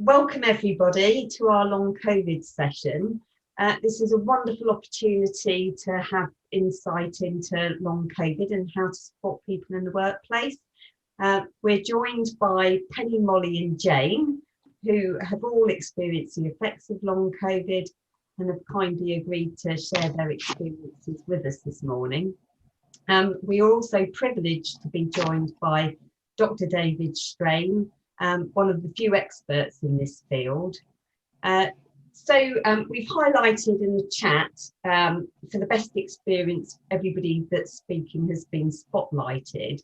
Welcome everybody to our long COVID session. This is a wonderful opportunity to have insight into long COVID and how to support people in the workplace. We're joined by Penny, Molly and Jane, who have all experienced the effects of long COVID and have kindly agreed to share their experiences with us this morning. We are also privileged to be joined by Dr. David Strain, one of the few experts in this field. We've highlighted in the chat for the best experience, everybody that's speaking has been spotlighted.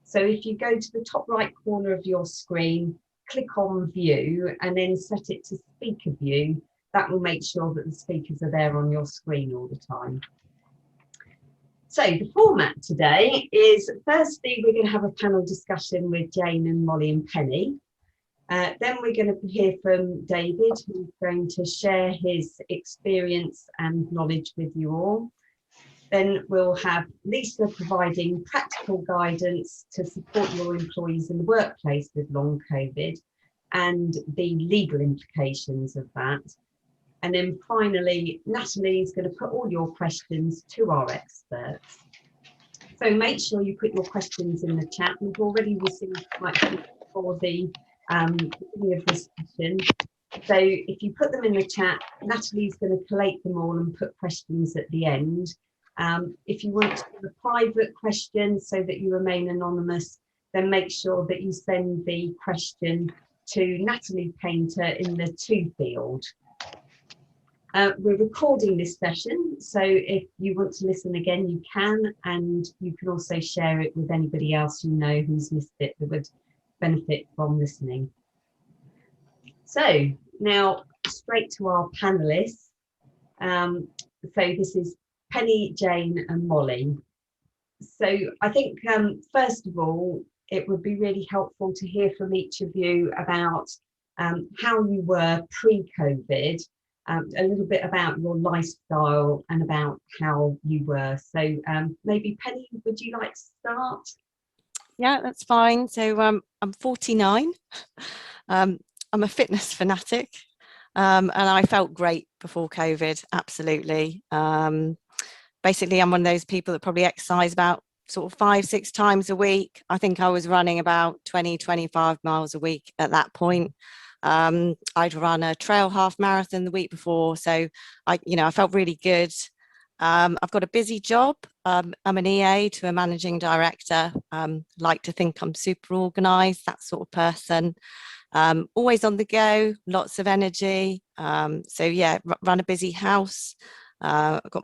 So if you go to the top right corner of your screen, click on view and then set it to speaker view, that will make sure that the speakers are there on your screen all the time. So the format today is, firstly, we're going to have a panel discussion with Jane and Molly and Penny. Then we're going to hear from David, who's going to share his experience and knowledge with you all. Then we'll have Lisa providing practical guidance to support your employees in the workplace with long COVID and the legal implications of that. And then finally, Natalie is going to put all your questions to our experts. So make sure you put your questions in the chat. We've already received quite a few for the beginning of this session. So if you put them in the chat, Natalie's going to collate them all and put questions at the end. If you want to give a private question so that you remain anonymous, then make sure that you send the question to Natalie Painter in the to field. We're recording this session, so if you want to listen again, you can, and you can also share it with anybody else you know who's missed it that would benefit from listening. So now straight to our panelists. So this is Penny, Jane and Molly. So I think first of all, it would be really helpful to hear from each of you about how you were pre-COVID. A little bit about your lifestyle and about how you were. So maybe Penny, would you like to start? Yeah, that's fine. So I'm 49. I'm a fitness fanatic and I felt great before COVID, absolutely. Basically, I'm one of those people that probably exercise about sort of 5-6 times a week. I think I was running about 20-25 miles a week at that point. I'd run a trail half marathon the week before, so I felt really good. I've got a busy job. I'm an EA to a managing director. Like to think I'm super organised, that sort of person. Always on the go, lots of energy. So yeah, run a busy house. I've got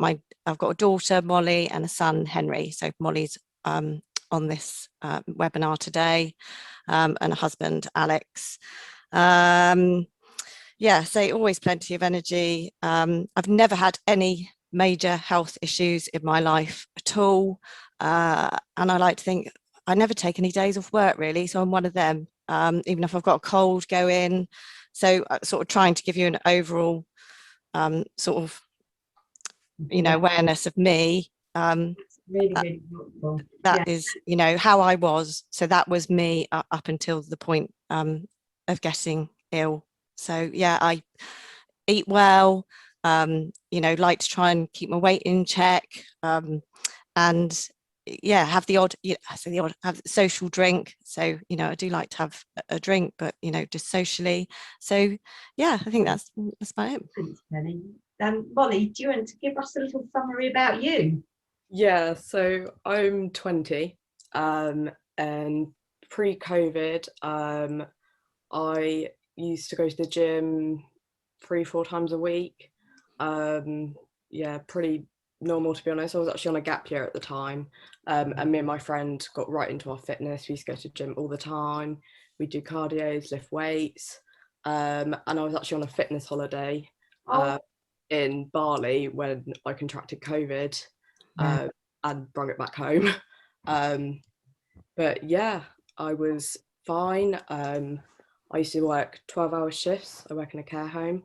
a daughter, Molly, and a son, Henry. So Molly's on this webinar today, and a husband, Alex. Yeah, so always plenty of energy. I've never had any major health issues in my life at all, and I like to think I never take any days off work really, so I'm one of them, even if I've got a cold going. So sort of trying to give you an overall sort of awareness of me. Really helpful. That is how I was. So that was me up until the point of getting ill. So yeah, I eat well, like to try and keep my weight in check, and yeah, have the odd have social drink. So I do like to have a drink, but just socially. So yeah, I think that's about it. Thanks, Penny. Molly, do you want to give us a little summary about you? Yeah, so I'm 20, and pre-COVID, I used to go to the gym 3-4 times a week. Yeah, pretty normal, to be honest. I was actually on a gap year at the time, and me and my friend got right into our fitness. We used to go to the gym all the time. We do cardios, lift weights, and I was actually on a fitness holiday in Bali when I contracted COVID. And brought it back home. But yeah, I was fine. I used to work 12-hour shifts. I work in a care home.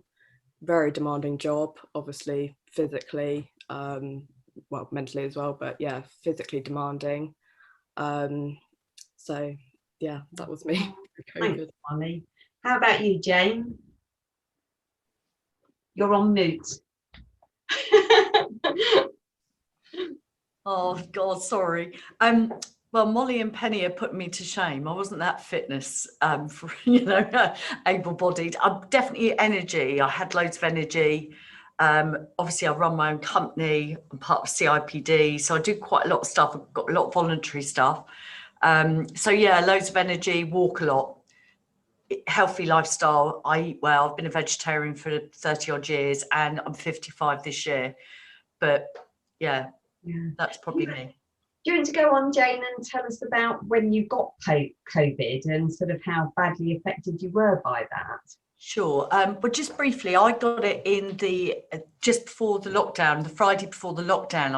Very demanding job, obviously physically, well, mentally as well, but yeah, physically demanding. So yeah, that was me. Thanks, Molly. How about you, Jane? You're on mute. Oh God, sorry. Well, Molly and Penny have put me to shame. I wasn't that fitness, for, able-bodied. I'm definitely energy. I had loads of energy. Obviously, I run my own company. I'm part of CIPD, so I do quite a lot of stuff. I've got a lot of voluntary stuff. So yeah, loads of energy. Walk a lot. Healthy lifestyle. I eat well. I've been a vegetarian for 30 odd years, and I'm 55 this year. But yeah, that's probably me. Do you want to go on, Jane, and tell us about when you got COVID and sort of how badly affected you were by that? Sure. But just briefly, I got it in the just before the lockdown, the Friday before the lockdown.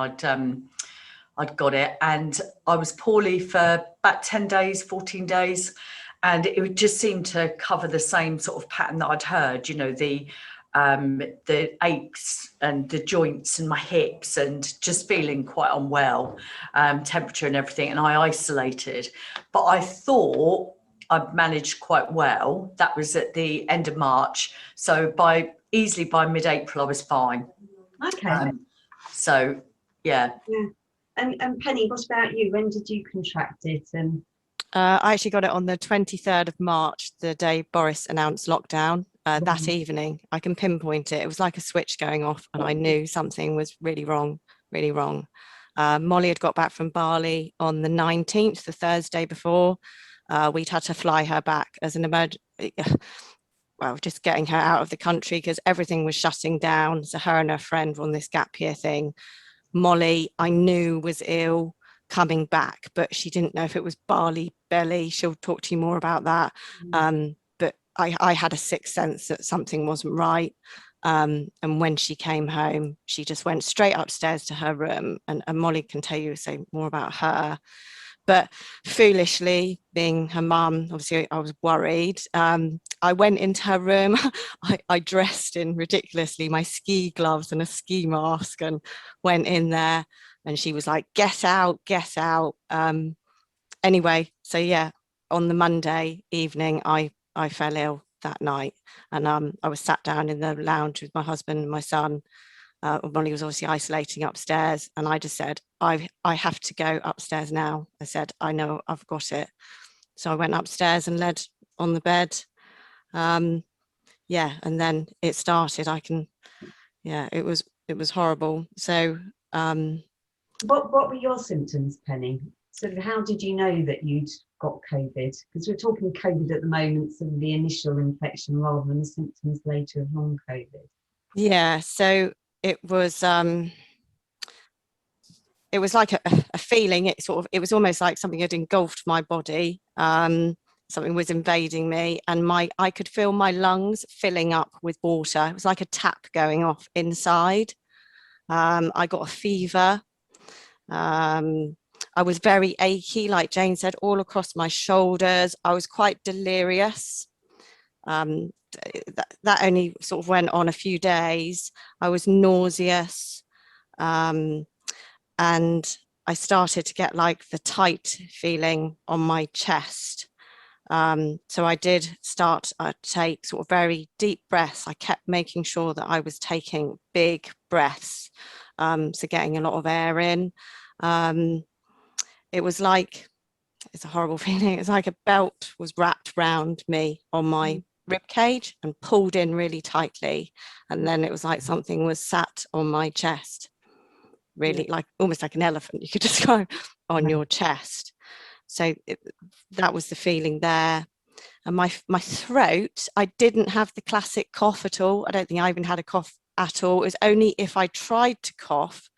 I'd got it, and I was poorly for about 10 days, 14 days, and it would just seem to cover the same sort of pattern that I'd heard. The aches and the joints and my hips, and just feeling quite unwell, temperature and everything, and I isolated. But I thought I'd managed quite well. That was at the end of March, so easily by mid-April I was fine. Okay. So yeah. And Penny, what about you? When did you contract it? And I actually got it on the 23rd of March, the day Boris announced lockdown. That evening, I can pinpoint it. It was like a switch going off, and I knew something was really wrong, really wrong. Molly had got back from Bali on the 19th, the Thursday before. We'd had to fly her back as an emergency. Well, just getting her out of the country because everything was shutting down. So her and her friend were on this gap year thing. Molly, I knew, was ill coming back, but she didn't know if it was Bali belly. She'll talk to you more about that. But I had a sixth sense that something wasn't right. And when she came home, she just went straight upstairs to her room, and Molly can tell you, say more about her. But foolishly, being her mum, obviously I was worried. I went into her room. I dressed in ridiculously my ski gloves and a ski mask, and went in there, and she was like, get out, get out. Anyway, so yeah, on the Monday evening, I fell ill that night, and I was sat down in the lounge with my husband and my son. Molly was obviously isolating upstairs, and I just said, I have to go upstairs now. I said, I know I've got it. So I went upstairs and laid on the bed. Yeah, and then it started. It was horrible. So what were your symptoms, Penny? Sort of how did you know that you'd got COVID? Because we're talking COVID at the moment, sort of the initial infection rather than the symptoms later of long COVID. Yeah, so it was like a feeling. It was almost like something had engulfed my body. Something was invading me, and I could feel my lungs filling up with water. It was like a tap going off inside. I got a fever. I was very achy, like Jane said, all across my shoulders. I was quite delirious. That only sort of went on a few days. I was nauseous. And I started to get like the tight feeling on my chest. So I did start to take sort of very deep breaths. I kept making sure that I was taking big breaths, so getting a lot of air in. It was like, it's a horrible feeling. It's like a belt was wrapped round me on my rib cage and pulled in really tightly. And then it was like something was sat on my chest, really like almost like an elephant, you could describe, on your chest. So that was the feeling there. And my throat, I didn't have the classic cough at all. I don't think I even had a cough at all. It was only if I tried to cough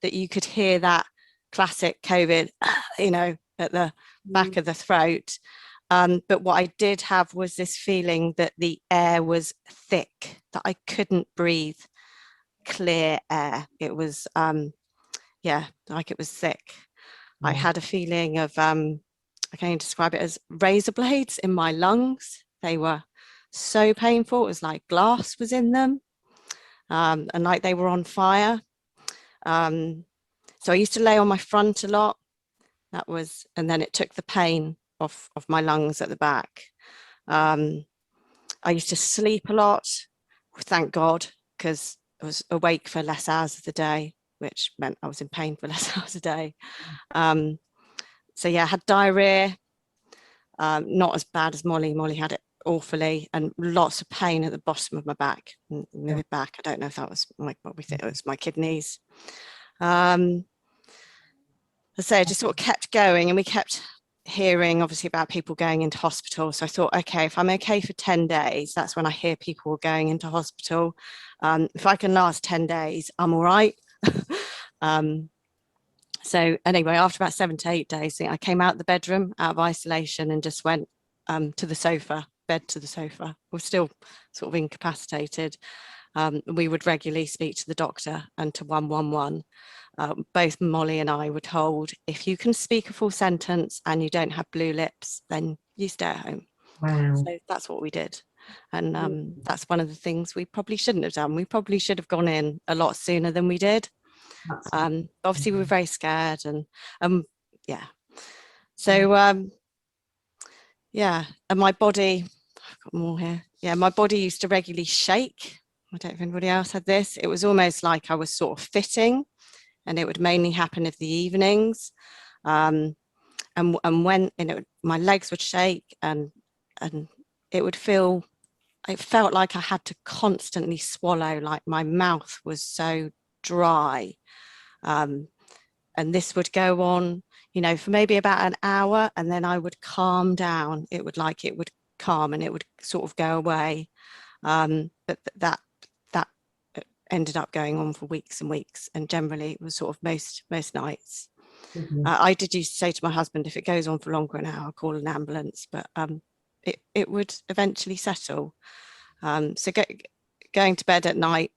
that you could hear that classic COVID, at the back of the throat. But what I did have was this feeling that the air was thick, that I couldn't breathe clear air. It was, like it was thick. I had a feeling of, I can describe it as razor blades in my lungs. They were so painful. It was like glass was in them, and like they were on fire. So I used to lay on my front a lot. And then it took the pain off my lungs at the back. I used to sleep a lot, thank God, because I was awake for less hours of the day, which meant I was in pain for less hours a day. So yeah, I had diarrhea, not as bad as Molly. Molly had it awfully, and lots of pain at the bottom of my back, mid back. I don't know if that was what we think it was my kidneys. So I just sort of kept going, and we kept hearing obviously about people going into hospital. So I thought, okay, if I'm okay for 10 days, that's when I hear people were going into hospital. If I can last 10 days, I'm all right. So anyway, after about 7 to 8 days, I came out the bedroom, out of isolation, and just went to the sofa, bed to the sofa. We're still sort of incapacitated. We would regularly speak to the doctor and to 111. Both Molly and I were told, if you can speak a full sentence and you don't have blue lips, then you stay at home. Wow. So that's what we did. And that's one of the things we probably shouldn't have done. We probably should have gone in a lot sooner than we did. Obviously we were very scared, and yeah. So yeah, and my body, I've got more here. Yeah, my body used to regularly shake. I don't know if anybody else had this. It was almost like I was sort of fitting, and it would mainly happen in the evenings. And when my legs would shake, and it would feel, it felt like I had to constantly swallow, like my mouth was so dry. And this would go on, for maybe about an hour, and then I would calm down. It would calm, and it would sort of go away. But that ended up going on for weeks and weeks, and generally it was sort of most nights. I did used to say to my husband, if it goes on for longer than an hour, I'll call an ambulance, but it would eventually settle. So going to bed at night,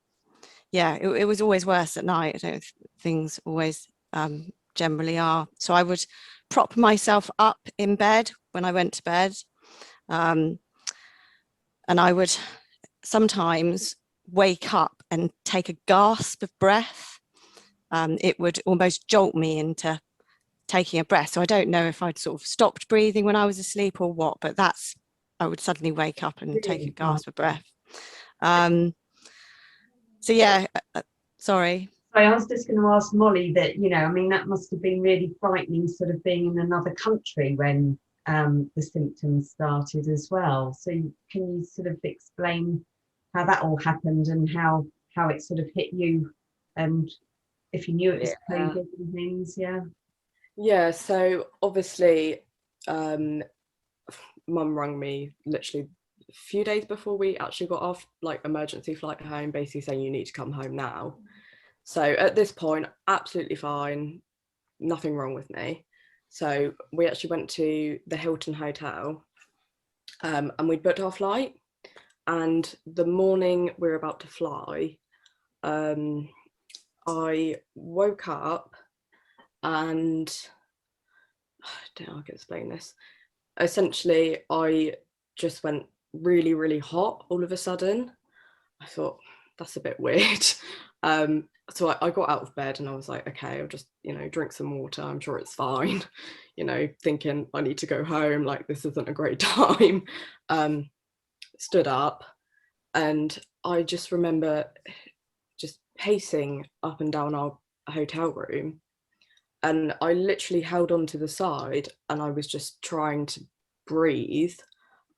yeah, it was always worse at night. I don't know if things always generally are. So I would prop myself up in bed when I went to bed, and I would sometimes wake up and take a gasp of breath. It would almost jolt me into taking a breath. So I don't know if I'd sort of stopped breathing when I was asleep or what, but I would suddenly wake up and take a gasp of breath. So yeah, sorry. I was just going to ask Molly that, that must have been really frightening, sort of being in another country when the symptoms started as well. So can you sort of explain how that all happened and how it sort of hit you, and if you knew it was COVID and things? Yeah, so obviously Mum rang me literally a few days before we actually got off emergency flight home, basically saying you need to come home now. So at this point, absolutely fine, nothing wrong with me. So we actually went to the Hilton Hotel, and we booked our flight. And the morning we were about to fly, I woke up and I don't know how I can explain this. Essentially, I just went really, really hot all of a sudden. I thought, that's a bit weird. So I got out of bed and I was like, okay, I'll just, drink some water. I'm sure it's fine. Thinking I need to go home. This isn't a great time. Stood up, and I just remember just pacing up and down our hotel room. And I literally held on to the side and I was just trying to breathe.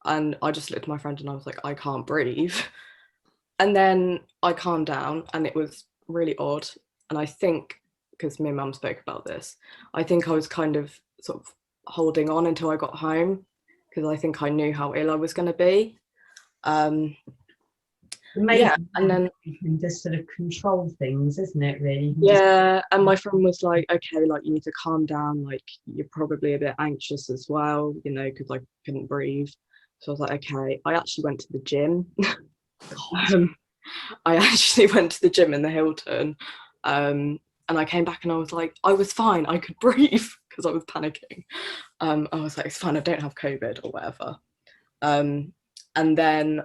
And I just looked at my friend and I was like, I can't breathe. And then I calmed down, and it was really odd. And I think, because me and Mum spoke about this, I think I was kind of sort of holding on until I got home, because I think I knew how ill I was going to be. Yeah, and then you can just sort of control things, isn't it, really? Yeah, and my friend was like, okay, you need to calm down, you're probably a bit anxious as well, because I couldn't breathe. So I was like, okay. I actually went to the gym. I actually went to the gym in the Hilton, and I came back and I was like, I was fine, I could breathe, because I was panicking. I was like, it's fine, I don't have COVID or whatever. And then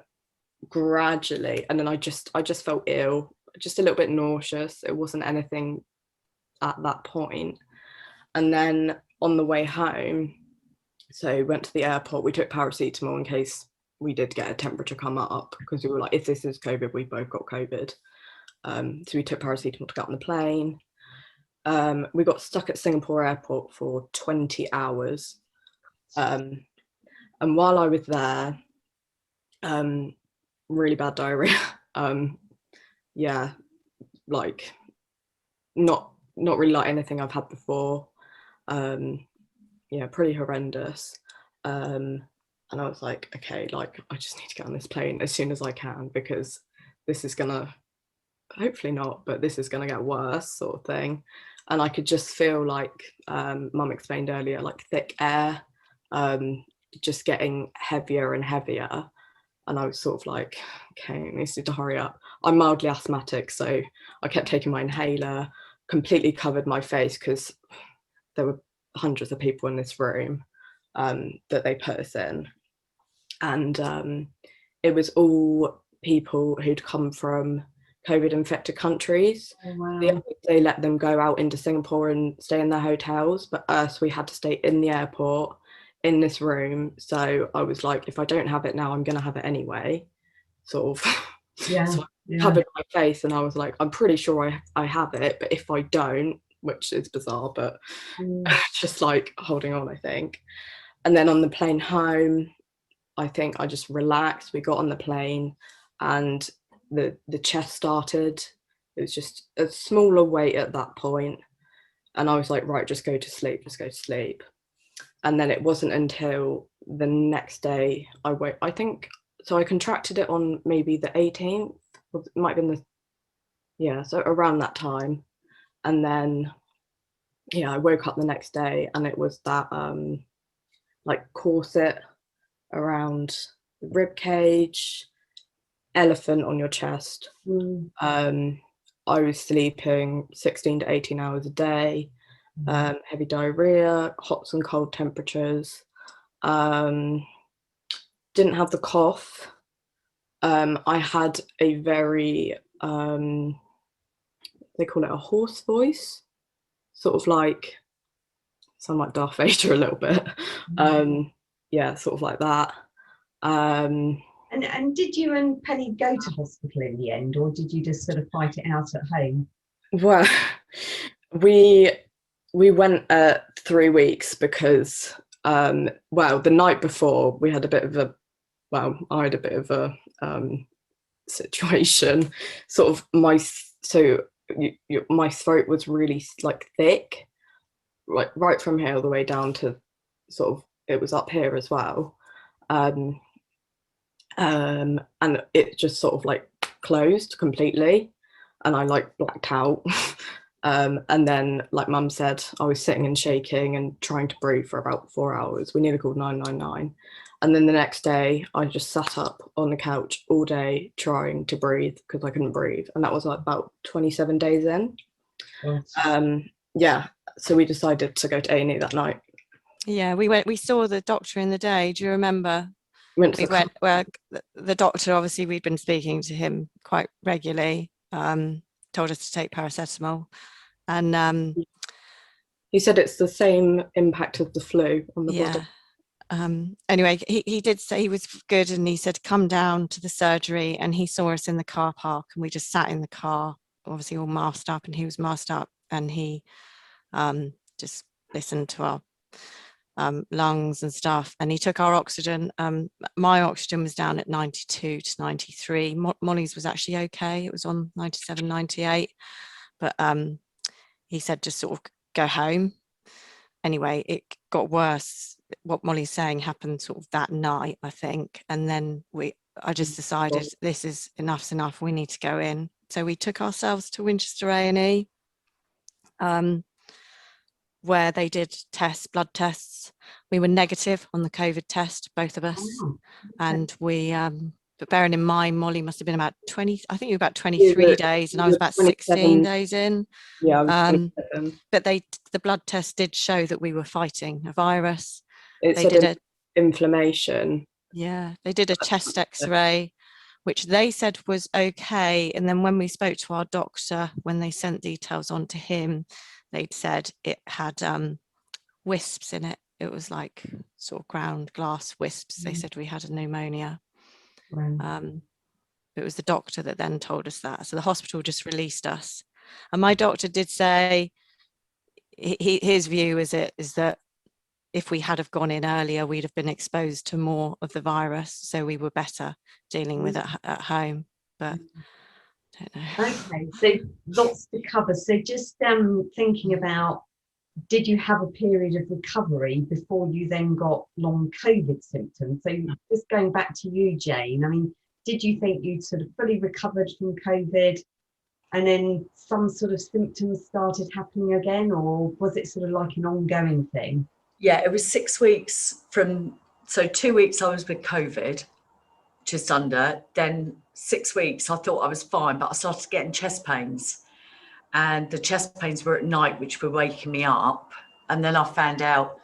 gradually, and then I just felt ill, just a little bit nauseous. It wasn't anything at that point. And then on the way home, so went to the airport, we took paracetamol in case we did get a temperature come up, because we were like, if this is COVID, we both got COVID. So we took paracetamol to get on the plane. We got stuck at Singapore airport for 20 hours. And while I was there, really bad diarrhea. Yeah, like not really like anything I've had before. Yeah, pretty horrendous. And I was like, okay, like I just need to get on this plane as soon as I can, because this is gonna, hopefully not, but this is gonna get worse, sort of thing. And I could just feel like, Mum explained earlier, like thick air, just getting heavier and heavier. And I was sort of like, okay, I need to hurry up. I'm mildly asthmatic, so I kept taking my inhaler, completely covered my face, because there were hundreds of people in this room that they put us in. And it was all people who'd come from COVID infected countries. Oh, wow. They let them go out into Singapore and stay in their hotels, but us, we had to stay in the airport in this room. So I was like, if I don't have it now, I'm going to have it anyway, sort of. Yeah, So I yeah. covered my face, and I was like, I'm pretty sure I have it, but if I don't, which is bizarre, but just like holding on, I think. And then on the plane home, I think I just relaxed. We got on the plane, and the chest started. It was just a smaller weight at that point, and I was like, right, just go to sleep, just go to sleep. And then it wasn't until the next day I think, so I contracted it on maybe the 18th, it might have been so around that time. And then I woke up the next day, and it was that like corset around the rib cage, elephant on your chest. I was sleeping 16 to 18 hours a day, heavy diarrhea, hot and cold temperatures, didn't have the cough. I had a very, they call it a hoarse voice, sort of like, sound like Darth Vader a little bit. Yeah, sort of like that. And did you and Penny go to hospital in the end, or did you just sort of fight it out at home? Well, we went 3 weeks because, well, the night before we had a bit of a, well, I had a bit of a situation. Sort of my throat was really like thick, like right from here all the way down to sort of, it was up here as well. And it just sort of like closed completely, and I like blacked out. And then, like Mum said, I was sitting and shaking and trying to breathe for about 4 hours. We nearly called 999. And then the next day, I just sat up on the couch all day trying to breathe because I couldn't breathe. And that was like about 27 days in. Yeah, so we decided to go to A&E that night. Yeah, we saw the doctor in the day. Do you remember? Well, the doctor, obviously we'd been speaking to him quite regularly, told us to take paracetamol, and he said it's the same impact of the flu on the body. Anyway, he did say he was good, and he said come down to the surgery, and he saw us in the car park, and we just sat in the car, obviously all masked up, and he was masked up, and he just listened to our lungs and stuff, and he took our oxygen. My oxygen was down at 92 to 93. Molly's was actually okay, it was on 97, 98, but he said just sort of go home. Anyway, it got worse. What Molly's saying happened sort of that night, I think, and then I just decided this is enough's enough, we need to go in. So we took ourselves to Winchester A&E, where they did blood tests. We were negative on the COVID test, both of us. Oh, and we, but bearing in mind, Molly must have been about 20, I think you were about 23 days, and I was about 16 days in. Yeah, I was 27. But the blood test did show that we were fighting a virus. It said inflammation. Yeah, they did a chest X-ray, which they said was okay. And then when we spoke to our doctor, when they sent details on to him, they'd said it had wisps in it. It was like sort of ground glass wisps. They said we had a pneumonia. Wow. It was the doctor that then told us that. So the hospital just released us. And my doctor did say, his view is that if we had have gone in earlier, we'd have been exposed to more of the virus. So we were better dealing with it at home. But I don't know. Okay, so lots to cover. So just thinking about, did you have a period of recovery before you then got long COVID symptoms? So just going back to you, Jane, I mean, did you think you'd sort of fully recovered from COVID and then some sort of symptoms started happening again, or was it sort of like an ongoing thing? Yeah, it was 6 weeks so 2 weeks I was with COVID, just under, then 6 weeks I thought I was fine, but I started getting chest pains, and the chest pains were at night, which were waking me up. And then I found out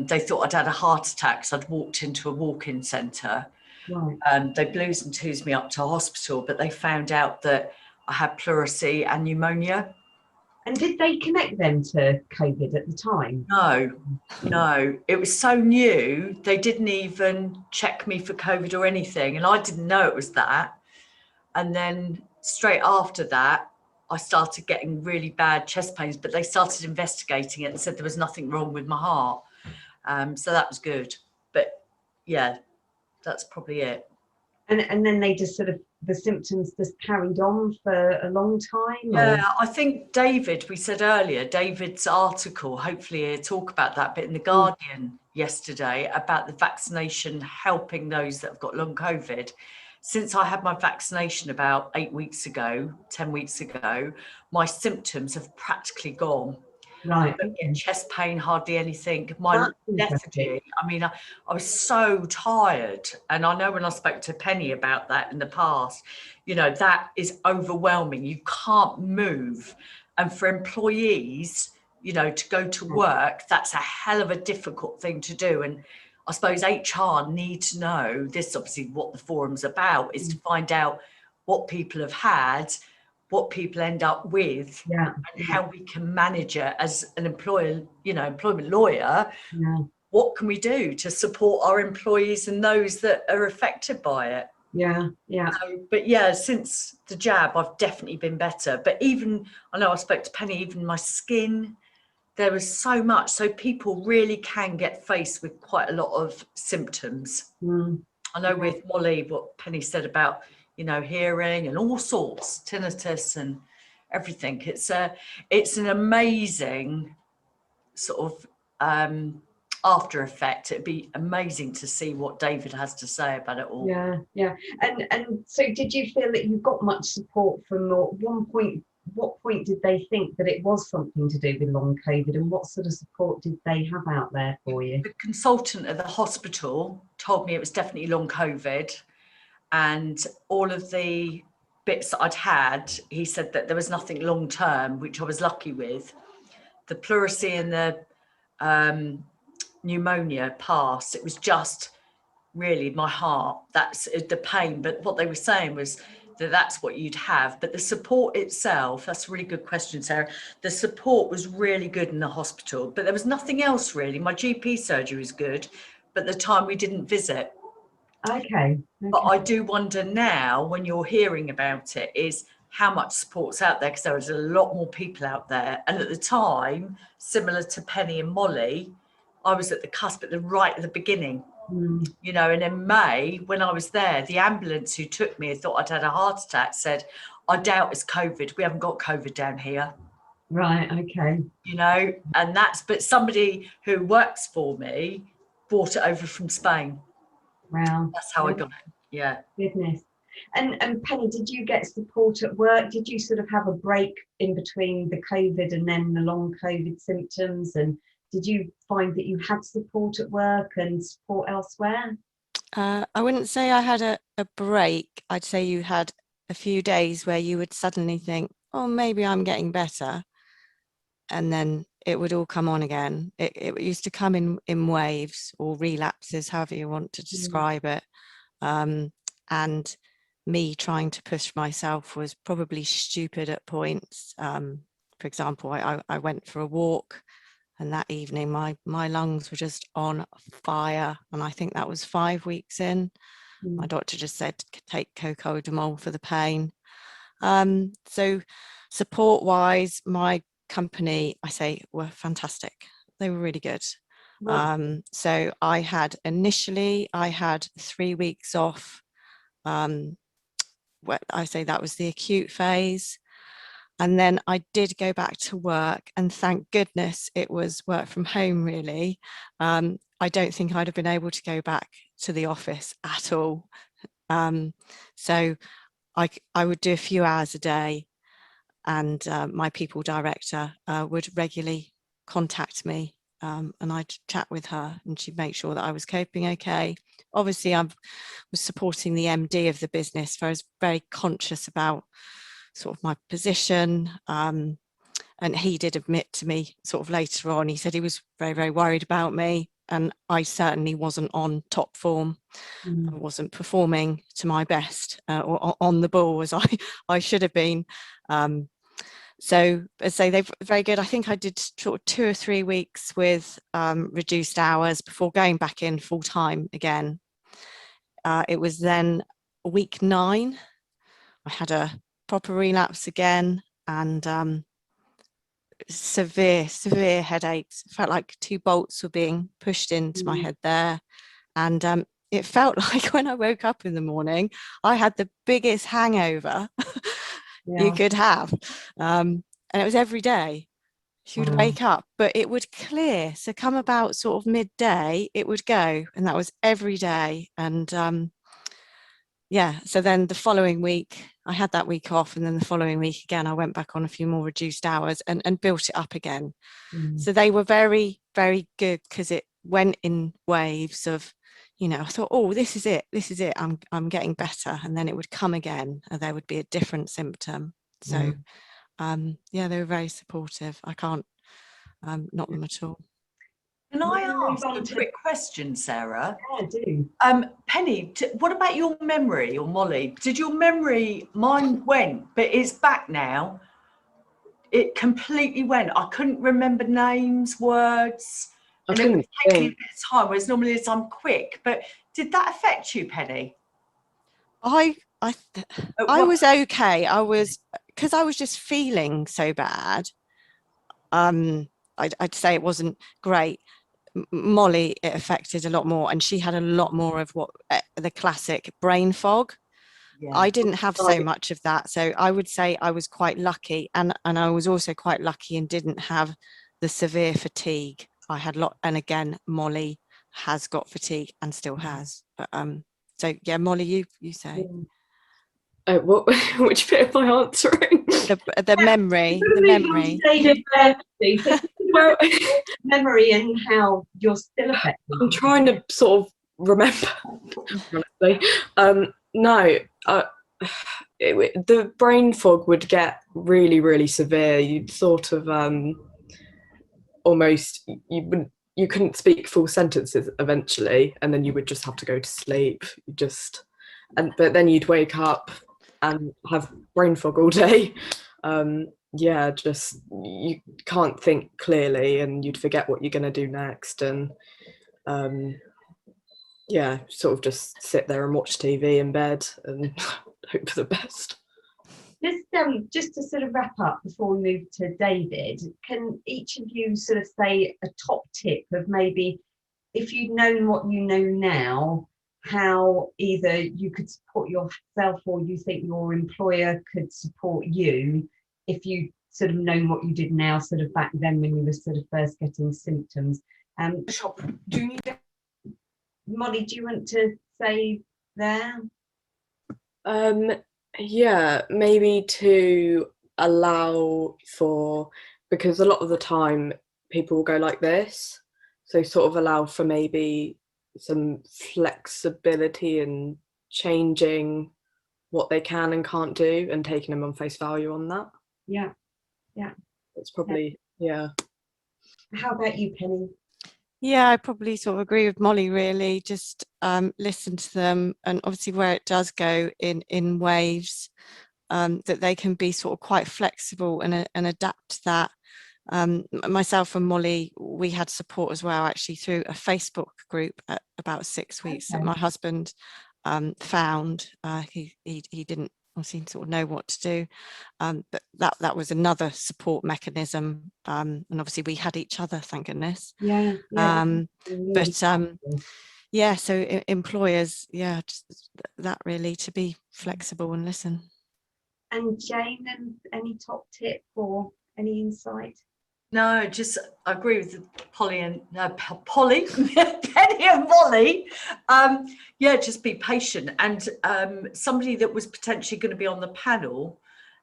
they thought I'd had a heart attack because I'd walked into a walk-in centre. Right. They blues and twos me up to hospital, but they found out that I had pleurisy and pneumonia. And did they connect them to COVID at the time? No, it was so new. They didn't even check me for COVID or anything. And I didn't know it was that. And then straight after that, I started getting really bad chest pains, but they started investigating it and said there was nothing wrong with my heart. So that was good. But yeah, that's probably it. And then they just sort of, the symptoms just carried on for a long time? Yeah, I think we said earlier, David's article, hopefully he'll talk about that, but in The Guardian yesterday about the vaccination helping those that have got long COVID. Since I had my vaccination about 10 weeks ago, my symptoms have practically gone. Right. I don't get chest pain, hardly anything. My lethargy, I mean, I was so tired. And I know when I spoke to Penny about that in the past, you know, that is overwhelming. You can't move. And for employees, you know, to go to work, that's a hell of a difficult thing to do. And I suppose HR need to know, this obviously what the forum's about, is to find out what people have had, what people end up with, and how we can manage it as an employer, you know, employment lawyer. What can we do to support our employees and those that are affected by it? But yeah, since the jab, I've definitely been better. But even, I know I spoke to Penny, even my skin, there was so much. So people really can get faced with quite a lot of symptoms. I know with Molly, what Penny said about, you know, hearing and all sorts, tinnitus and everything. It's an amazing sort of after effect. It'd be amazing to see what David has to say about it all. And so did you feel that you got much support from, or what point did they think that it was something to do with long COVID, and what sort of support did they have out there for you? The consultant at the hospital told me it was definitely long COVID, and all of the bits that I'd had, he said that there was nothing long term, which I was lucky with. The pleurisy and the pneumonia passed. It was just really my heart, that's the pain. But what they were saying was that that's what you'd have. But the support itself, that's a really good question, Sarah. The support was really good in the hospital, but there was nothing else really. My GP surgery was good, but the time we didn't visit. Okay. But I do wonder now, when you're hearing about it, is how much support's out there, because there was a lot more people out there. And at the time, similar to Penny and Molly, I was at the cusp, right at the beginning. You know, and in May, when I was there, the ambulance who took me, thought I'd had a heart attack, said, I doubt it's COVID. We haven't got COVID down here. Right, okay. You know, and but somebody who works for me brought it over from Spain. Wow. That's how I got it. Yeah. Goodness. And Penny, did you get support at work? Did you sort of have a break in between the COVID and then the long COVID symptoms? And did you find that you had support at work and support elsewhere? I wouldn't say I had a break. I'd say you had a few days where you would suddenly think, oh, maybe I'm getting better. And then it would all come on again. It used to come in waves or relapses, however you want to describe it. And me trying to push myself was probably stupid at points. For example, I went for a walk, and that evening my lungs were just on fire, and I think that was 5 weeks in. My doctor just said take cocodamol for the pain. So support wise, my company, I say, were fantastic. They were really good. Wow. So I had 3 weeks off. I say that was the acute phase. And then I did go back to work, and thank goodness it was work from home, really. I don't think I'd have been able to go back to the office at all. So I would do a few hours a day, and my people director would regularly contact me, and I'd chat with her, and she'd make sure that I was coping okay. Obviously, I was supporting the MD of the business, so I was very conscious about sort of my position. And he did admit to me sort of later on, he said he was very, very worried about me, and I certainly wasn't on top form. I wasn't performing to my best or on the ball as I should have been. So as I say, they're very good. I think I did sort of 2 or 3 weeks with reduced hours before going back in full time again. It was then week 9. I had a proper relapse again, and severe headaches. It felt like 2 bolts were being pushed into my head there. And it felt like when I woke up in the morning, I had the biggest hangover you could have. And it was every day. She would wake up, but it would clear. So come about sort of midday, it would go. And that was every day. And yeah, so then the following week, I had that week off. And then the following week again, I went back on a few more reduced hours and built it up again. So they were very, very good, because it went in waves of, I thought, oh, this is it. I'm getting better. And then it would come again, and there would be a different symptom. So yeah, they were very supportive. I can't knock them at all. Can I ask a quick question, Sarah? Yeah, do. Penny, what about your memory, or Molly? Did your memory, mine went, but it's back now. It completely went. I couldn't remember names, words, and it was taking a bit of time, whereas normally I'm quick. But did that affect you, Penny? I was okay. Because I was just feeling so bad. I'd say it wasn't great. Molly, it affected a lot more, and she had a lot more of what the classic brain fog. Yeah. I didn't have so much of that, so I would say I was quite lucky, and I was also quite lucky and didn't have the severe fatigue. I had and again, Molly has got fatigue and still has. But so yeah, Molly, you say. What? Which bit am I answering? The memory. The memory. Well, Memory and how you're still affected. I'm trying to sort of remember. Honestly, no. The brain fog would get really, really severe. You'd sort of almost you couldn't speak full sentences eventually, and then you would just have to go to sleep. But then you'd wake up and have brain fog all day. Yeah, just you can't think clearly, and you'd forget what you're going to do next, and yeah, sort of just sit there and watch TV in bed and hope for the best. Just to sort of wrap up before we move to David, can each of you sort of say a top tip of maybe, if you'd known what you know now, how either you could support yourself or you think your employer could support you if you sort of known what you did now, sort of back then when you were sort of first getting symptoms. Do you need Molly, do you want to say there? Yeah, maybe to allow for, because a lot of the time people will go like this, so sort of allow for maybe some flexibility and changing what they can and can't do, and taking them on face value on that. Yeah. It's probably, yeah. How about you, Penny? Yeah, I probably sort of agree with Molly, really. Just listen to them, and obviously where it does go in waves, that they can be sort of quite flexible and adapt to that. Myself and Molly, we had support as well, actually, through a Facebook group at about 6 weeks that my husband found. He didn't obviously sort of know what to do, but that was another support mechanism, and obviously we had each other, thank goodness. Yeah, really Yeah, so employers, yeah, just that really, to be flexible and listen. And Jane, any top tip or any insight? No, just I agree with Polly and Polly, Penny and Molly. Yeah, just be patient. And somebody that was potentially going to be on the panel,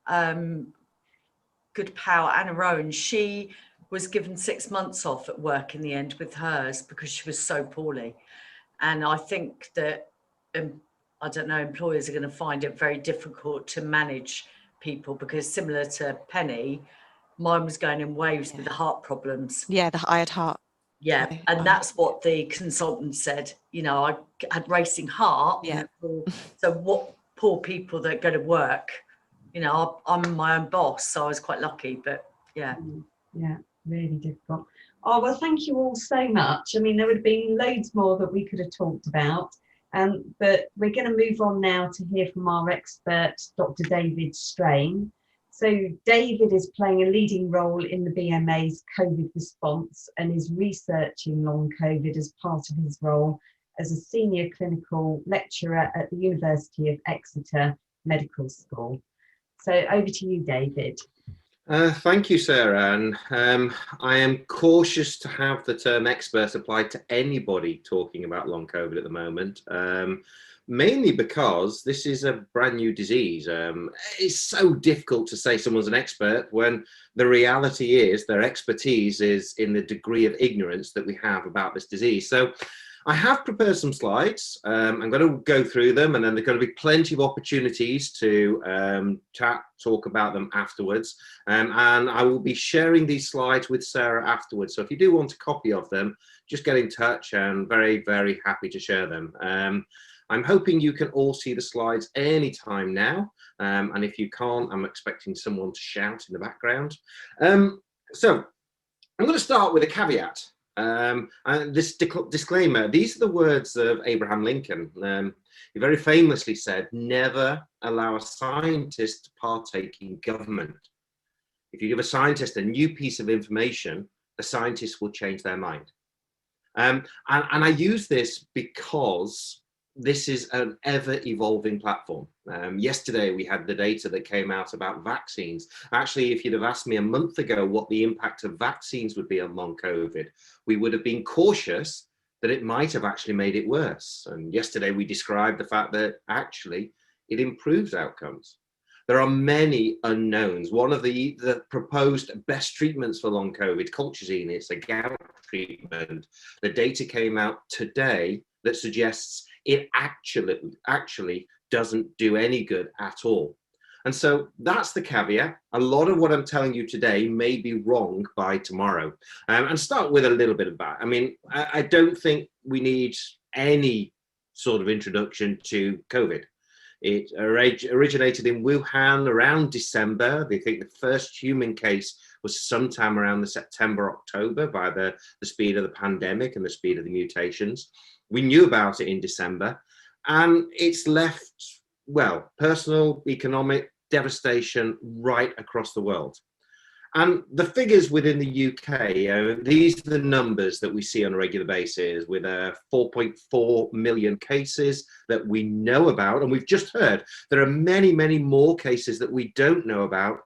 good pal, Anna Rowan, she was given 6 months off at work in the end with hers because she was so poorly. And I think that, I don't know, employers are going to find it very difficult to manage people because, similar to Penny, mine was going in waves with the heart problems. Yeah, I had heart. Yeah, and that's what the consultant said. You know, I had racing heart. Yeah. So what poor people that go to work, you know, I'm my own boss, so I was quite lucky, but yeah. Yeah, really difficult. Oh, well, thank you all so much. I mean, there would have been loads more that we could have talked about, but we're going to move on now to hear from our expert, Dr. David Strain. So David is playing a leading role in the BMA's COVID response and is researching long COVID as part of his role as a senior clinical lecturer at the University of Exeter Medical School. So over to you, David. Thank you, Sarah. And I am cautious to have the term expert applied to anybody talking about long COVID at the moment, mainly because this is a brand new disease. It's so difficult to say someone's an expert when the reality is their expertise is in the degree of ignorance that we have about this disease. So I have prepared some slides. I'm going to go through them, and then there's going to be plenty of opportunities to talk about them afterwards. And I will be sharing these slides with Sarah afterwards. So if you do want a copy of them, just get in touch, and very, very happy to share them. I'm hoping you can all see the slides anytime now. And if you can't, I'm expecting someone to shout in the background. So I'm going to start with a caveat. And this disclaimer, these are the words of Abraham Lincoln. He very famously said, never allow a scientist to partake in government. If you give a scientist a new piece of information, the scientist will change their mind. And I use this because this is an ever-evolving platform. Yesterday, we had the data that came out about vaccines. Actually, if you'd have asked me a month ago what the impact of vaccines would be on long COVID, we would have been cautious that it might have actually made it worse. And yesterday, we described the fact that actually it improves outcomes. There are many unknowns. One of the proposed best treatments for long COVID, colchicine, it's a gout treatment. The data came out today that suggests it actually doesn't do any good at all. And so that's the caveat. A lot of what I'm telling you today may be wrong by tomorrow. And start with a little bit of that. I mean, I don't think we need any sort of introduction to COVID. It originated in Wuhan around December. They think the first human case was sometime around the September, October by the speed of the pandemic and the speed of the mutations. We knew about it in December, and it's left, well, personal, economic devastation right across the world. And the figures within the UK, these are the numbers that we see on a regular basis, with 4.4 million cases that we know about. And we've just heard there are many, many more cases that we don't know about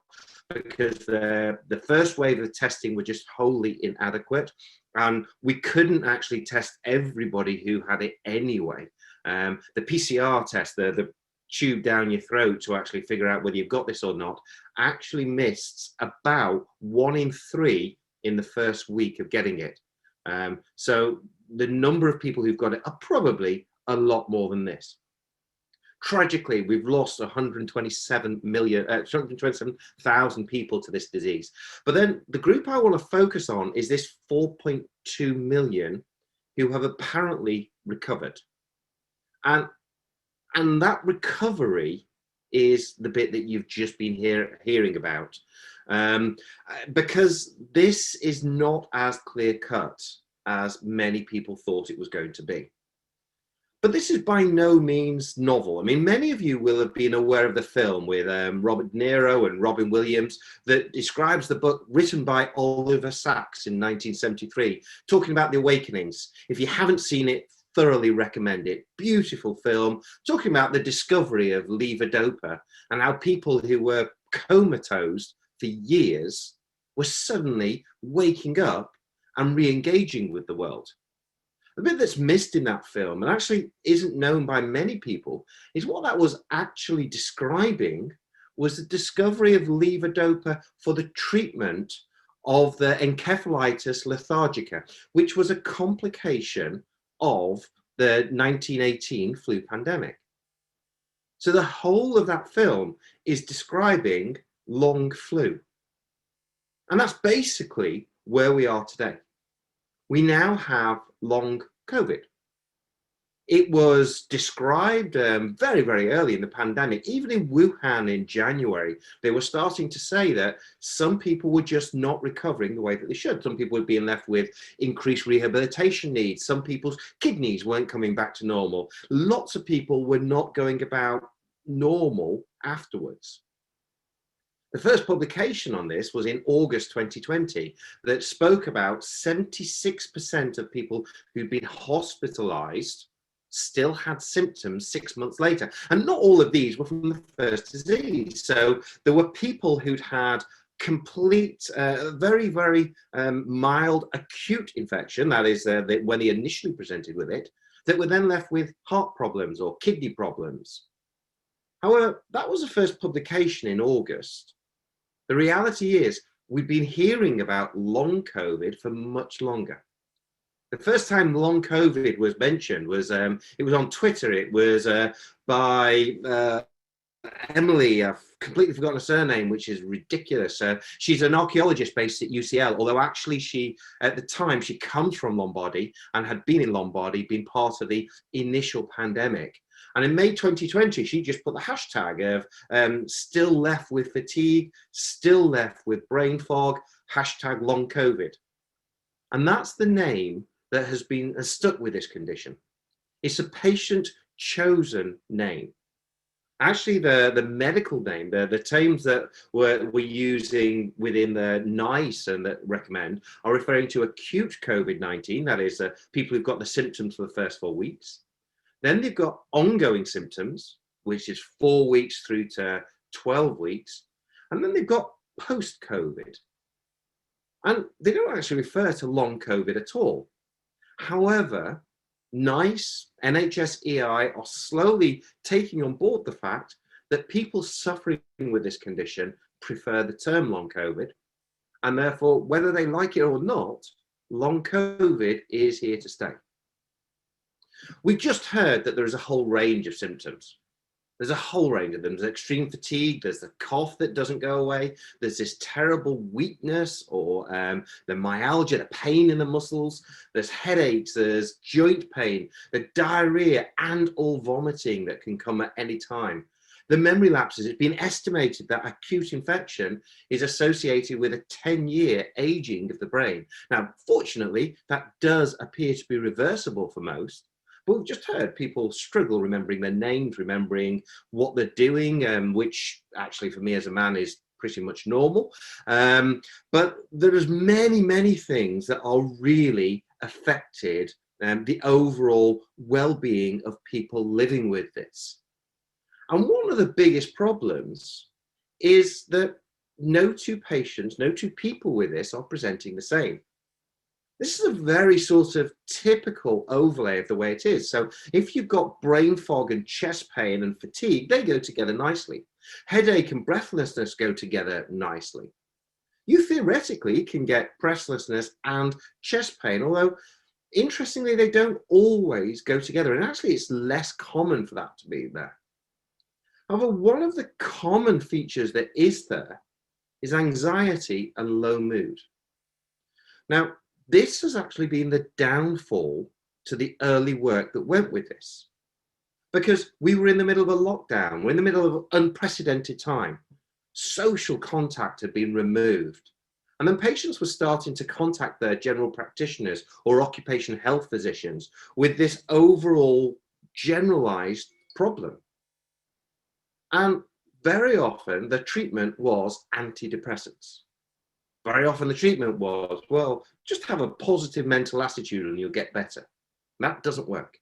because the first wave of testing were just wholly inadequate. And we couldn't actually test everybody who had it anyway. The PCR test, the tube down your throat to actually figure out whether you've got this or not, actually missed about 1 in 3 in the first week of getting it. So the number of people who've got it are probably a lot more than this. Tragically, we've lost 127,000 people to this disease. But then the group I want to focus on is this 4.2 million who have apparently recovered. And that recovery is the bit that you've just been hearing about. Because this is not as clear cut as many people thought it was going to be. But this is by no means novel. I mean, many of you will have been aware of the film with Robert De Niro and Robin Williams that describes the book written by Oliver Sacks in 1973, talking about the awakenings. If you haven't seen it, thoroughly recommend it. Beautiful film, talking about the discovery of levodopa and how people who were comatose for years were suddenly waking up and re-engaging with the world. The bit that's missed in that film, and actually isn't known by many people, is what that was actually describing was the discovery of levodopa for the treatment of the encephalitis lethargica, which was a complication of the 1918 flu pandemic. So the whole of that film is describing long flu. And that's basically where we are today. We now have long COVID. It was described very, very early in the pandemic. Even in Wuhan in January, they were starting to say that some people were just not recovering the way that they should. Some people were being left with increased rehabilitation needs. Some people's kidneys weren't coming back to normal. Lots of people were not going about normal afterwards. The first publication on this was in August 2020 that spoke about 76% of people who'd been hospitalized still had symptoms 6 months later. And not all of these were from the first disease. So there were people who'd had complete, very, very mild acute infection, that is when they initially presented with it, that were then left with heart problems or kidney problems. However, that was the first publication in August. The reality is we've been hearing about long COVID for much longer. The first time long COVID was mentioned was, it was on Twitter. It was by Emily, I've completely forgotten her surname, which is ridiculous. She's an archaeologist based at UCL, although actually she, at the time, she comes from Lombardy and had been in Lombardy, been part of the initial pandemic. And in May 2020, she just put the hashtag of still left with fatigue, still left with brain fog, hashtag long COVID. And that's the name that has stuck with this condition. It's a patient chosen name. Actually, the medical name, the terms that we're using within the NICE and that recommend are referring to acute COVID-19, that is people who've got the symptoms for the first 4 weeks. Then they've got ongoing symptoms, which is 4 weeks through to 12 weeks. And then they've got post-COVID. And they don't actually refer to long COVID at all. However, NICE, NHS EI are slowly taking on board the fact that people suffering with this condition prefer the term long COVID. And therefore, whether they like it or not, long COVID is here to stay. We just heard that there is a whole range of symptoms. There's a whole range of them. There's extreme fatigue, there's the cough that doesn't go away, there's this terrible weakness or the myalgia, the pain in the muscles, there's headaches, there's joint pain, the diarrhea and or vomiting that can come at any time. The memory lapses, it's been estimated that acute infection is associated with a 10-year aging of the brain. Now, fortunately, that does appear to be reversible for most. But we've just heard people struggle remembering their names, remembering what they're doing, which actually for me as a man is pretty much normal. But there's many, many things that are really affected the overall well-being of people living with this. And one of the biggest problems is that no two patients, no two people with this are presenting the same. This is a very sort of typical overlay of the way it is. So if you've got brain fog and chest pain and fatigue, they go together nicely. Headache and breathlessness go together nicely. You theoretically can get breathlessness and chest pain, although interestingly, they don't always go together. And actually, it's less common for that to be there. However, one of the common features that is there is anxiety and low mood. Now, this has actually been the downfall to the early work that went with this, because we were in the middle of a lockdown, we're in the middle of unprecedented time. Social contact had been removed, and then patients were starting to contact their general practitioners or occupational health physicians with this overall generalized problem. And very often the treatment was antidepressants. Very often the treatment was, well, just have a positive mental attitude and you'll get better. That doesn't work.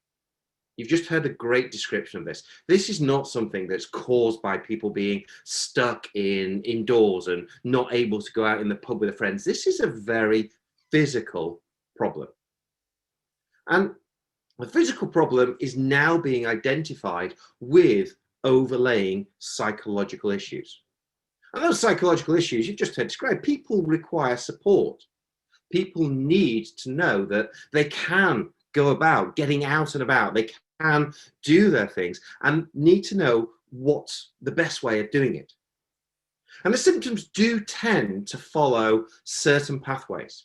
You've just heard a great description of this. This is not something that's caused by people being stuck indoors and not able to go out in the pub with their friends. This is a very physical problem. And the physical problem is now being identified with overlaying psychological issues. And those psychological issues you've just heard described, people require support. People need to know that they can go about getting out and about, they can do their things, and need to know what's the best way of doing it. And the symptoms do tend to follow certain pathways.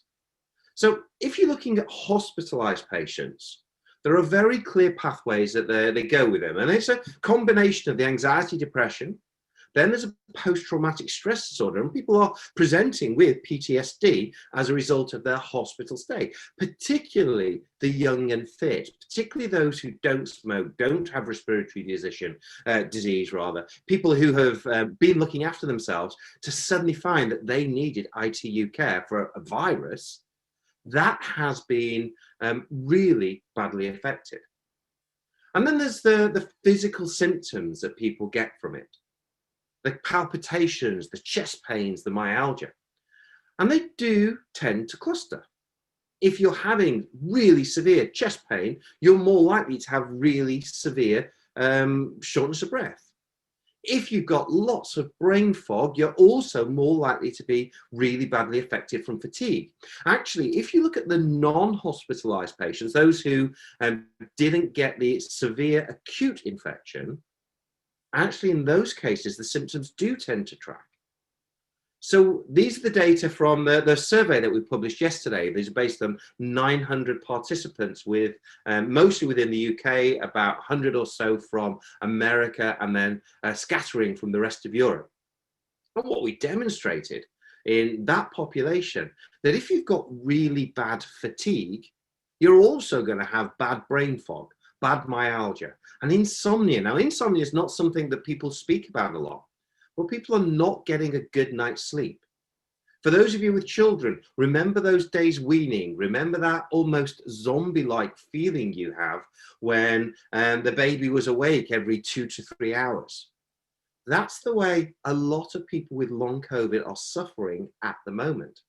So if you're looking at hospitalized patients, there are very clear pathways that they go with them. And it's a combination of the anxiety, depression. Then there's a post-traumatic stress disorder, and people are presenting with PTSD as a result of their hospital stay, particularly the young and fit, particularly those who don't smoke, don't have respiratory disease, people who have been looking after themselves to suddenly find that they needed ITU care for a virus. That has been really badly affected. And then there's the physical symptoms that people get from it. The palpitations, the chest pains, the myalgia. And they do tend to cluster. If you're having really severe chest pain, you're more likely to have really severe shortness of breath. If you've got lots of brain fog, you're also more likely to be really badly affected from fatigue. Actually, if you look at the non-hospitalized patients, those who didn't get the severe acute infection, actually in those cases, the symptoms do tend to track. So these are the data from the survey that we published yesterday. These are based on 900 participants with mostly within the UK, about 100 or so from America, and then scattering from the rest of Europe. And what we demonstrated in that population, that if you've got really bad fatigue, you're also going to have bad brain fog, bad myalgia, and insomnia. Now, insomnia is not something that people speak about a lot. Well, people are not getting a good night's sleep. For those of you with children, remember those days weaning. Remember that almost zombie-like feeling you have when the baby was awake every 2 to 3 hours. That's the way a lot of people with long COVID are suffering at the moment.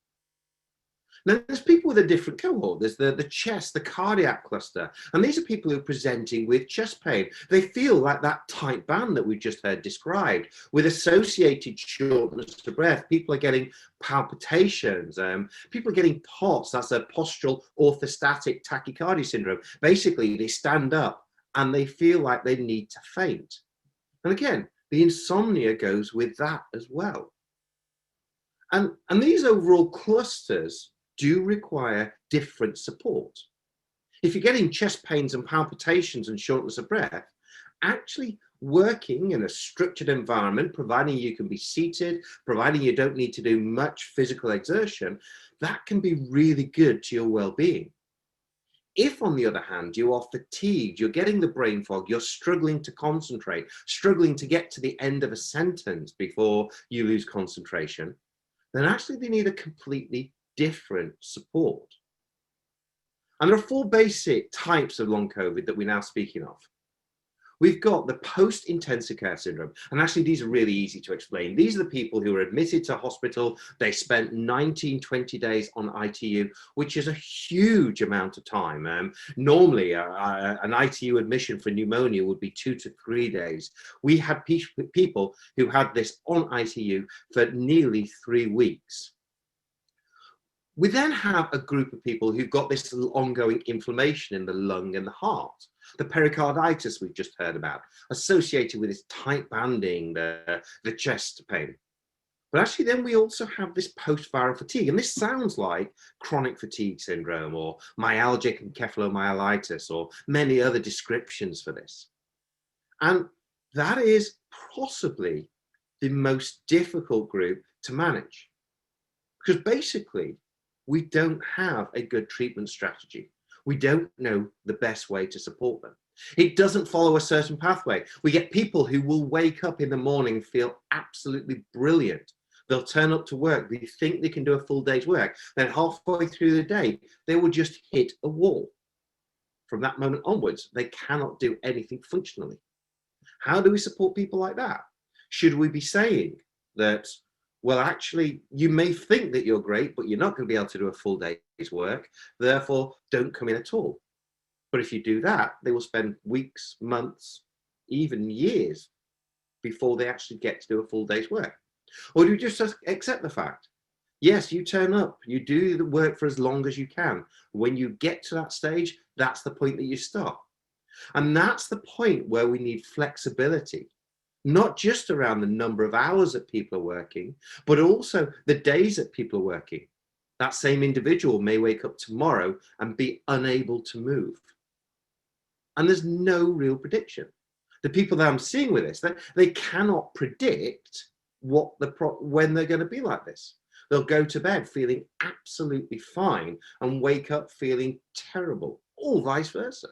Now, there's people with a different cohort. There's the chest, the cardiac cluster. And these are people who are presenting with chest pain. They feel like that tight band that we just heard described with associated shortness of breath. People are getting palpitations. People are getting POTS. That's a postural orthostatic tachycardia syndrome. Basically, they stand up and they feel like they need to faint. And again, the insomnia goes with that as well. And these overall clusters do require different support. If you're getting chest pains and palpitations and shortness of breath, actually working in a structured environment, providing you can be seated, providing you don't need to do much physical exertion, that can be really good to your well-being. If, on the other hand, you are fatigued, you're getting the brain fog, you're struggling to concentrate, struggling to get to the end of a sentence before you lose concentration, then actually they need a completely different support. And there are 4 basic types of long COVID that we're now speaking of. We've got the post-intensive care syndrome, and actually these are really easy to explain. These are the people who are admitted to hospital. They spent 19, 20 days on ITU, which is a huge amount of time. Normally, an ITU admission for pneumonia would be 2 to 3 days. We had people who had this on ITU for nearly 3 weeks. We then have a group of people who've got this ongoing inflammation in the lung and the heart, the pericarditis we've just heard about, associated with this tight banding, the chest pain. But actually then we also have this post-viral fatigue, and this sounds like chronic fatigue syndrome or myalgic encephalomyelitis or many other descriptions for this. And that is possibly the most difficult group to manage, because basically we don't have a good treatment strategy. We don't know the best way to support them. It doesn't follow a certain pathway. We get people who will wake up in the morning and feel absolutely brilliant. They'll turn up to work, they think they can do a full day's work, then halfway through the day, they will just hit a wall. From that moment onwards, they cannot do anything functionally. How do we support people like that? Should we be saying that, well, actually, you may think that you're great, but you're not going to be able to do a full day's work, therefore don't come in at all? But if you do that, they will spend weeks, months, even years before they actually get to do a full day's work. Or do you just accept the fact? Yes, you turn up, you do the work for as long as you can. When you get to that stage, that's the point that you stop. And that's the point where we need flexibility, not just around the number of hours that people are working, but also the days that people are working. That same individual may wake up tomorrow and be unable to move. And there's no real prediction. The people that I'm seeing with this, they cannot predict when they're going to be like this. They'll go to bed feeling absolutely fine and wake up feeling terrible, or vice versa.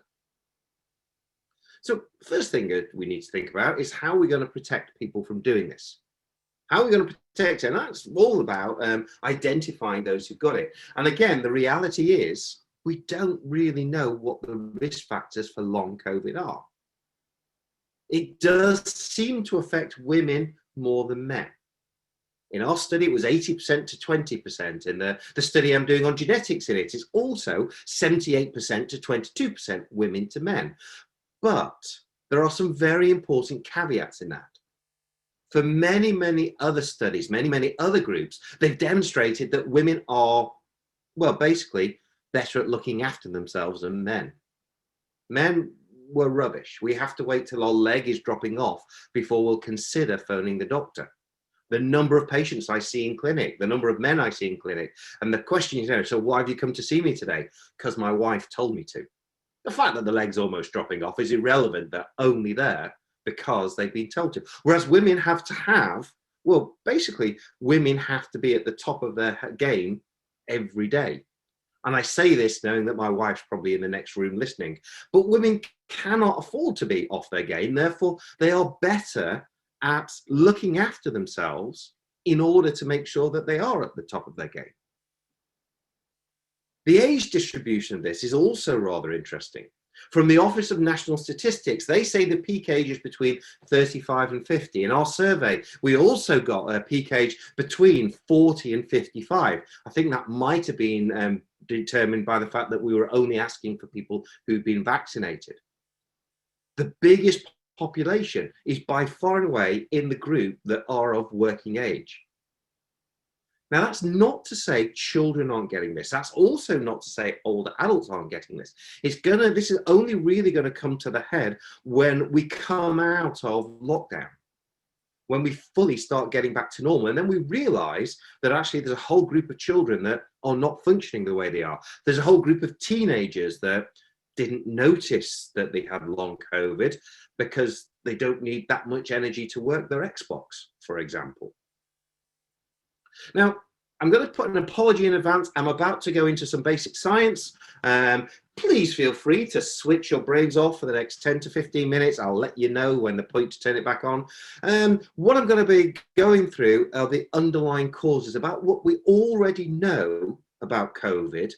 So first thing that we need to think about is how we're going to protect people from doing this. How are we going to protect it? And that's all about identifying those who've got it. And again, the reality is we don't really know what the risk factors for long COVID are. It does seem to affect women more than men. In our study, it was 80% to 20%. In the study I'm doing on genetics in it, it's also 78% to 22% women to men. But there are some very important caveats in that. For many, many other studies, many other groups, they've demonstrated that women are, well, basically better at looking after themselves than men. Men were rubbish. We have to wait till our leg is dropping off before we'll consider phoning the doctor. The number of patients I see in clinic, the number of men I see in clinic, and the question is, so why have you come to see me today? Because my wife told me to. The fact that the leg's almost dropping off is irrelevant. They're only there because they've been told to. Whereas women have to have, well, basically, women have to be at the top of their game every day. And I say this knowing that my wife's probably in the next room listening, but women cannot afford to be off their game. Therefore, they are better at looking after themselves in order to make sure that they are at the top of their game. The age distribution of this is also rather interesting. From the Office of National Statistics, they say the peak age is between 35 and 50. In our survey, we also got a peak age between 40 and 55. I think that might have been determined by the fact that we were only asking for people who've been vaccinated. The biggest population is by far and away in the group that are of working age. Now, that's not to say children aren't getting this. That's also not to say older adults aren't getting this. This is only really going to come to the head when we come out of lockdown, when we fully start getting back to normal. And then we realize that actually there's a whole group of children that are not functioning the way they are. There's a whole group of teenagers that didn't notice that they had long COVID because they don't need that much energy to work their Xbox, for example. Now, I'm going to put an apology in advance. I'm about to go into some basic science. Please feel free to switch your brains off for the next 10 to 15 minutes. I'll let you know when the point to turn it back on. What I'm going to be going through are the underlying causes about what we already know about COVID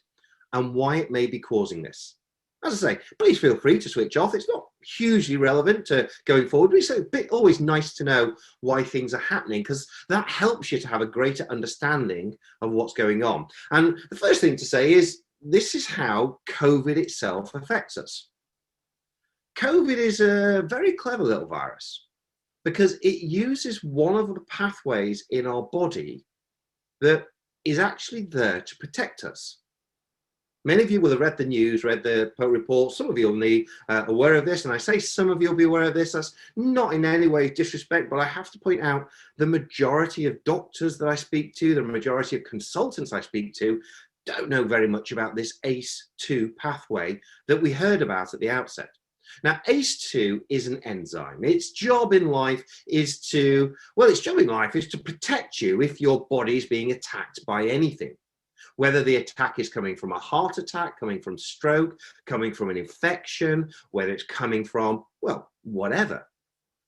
and why it may be causing this. As I say, please feel free to switch off. It's not hugely relevant to going forward. It's always nice to know why things are happening because that helps you to have a greater understanding of what's going on. And the first thing to say is this is how COVID itself affects us. COVID is a very clever little virus because it uses one of the pathways in our body that is actually there to protect us. Many of you will have read the news, read the reports. Some of you will be aware of this. And I say some of you will be aware of this. That's not in any way disrespect, but I have to point out the majority of doctors that I speak to, the majority of consultants I speak to, don't know very much about this ACE2 pathway that we heard about at the outset. Now, ACE2 is an enzyme. Its job in life is to protect you if your body is being attacked by anything. whether the attack is coming from a heart attack, coming from stroke, coming from an infection, whether it's coming from, well, whatever.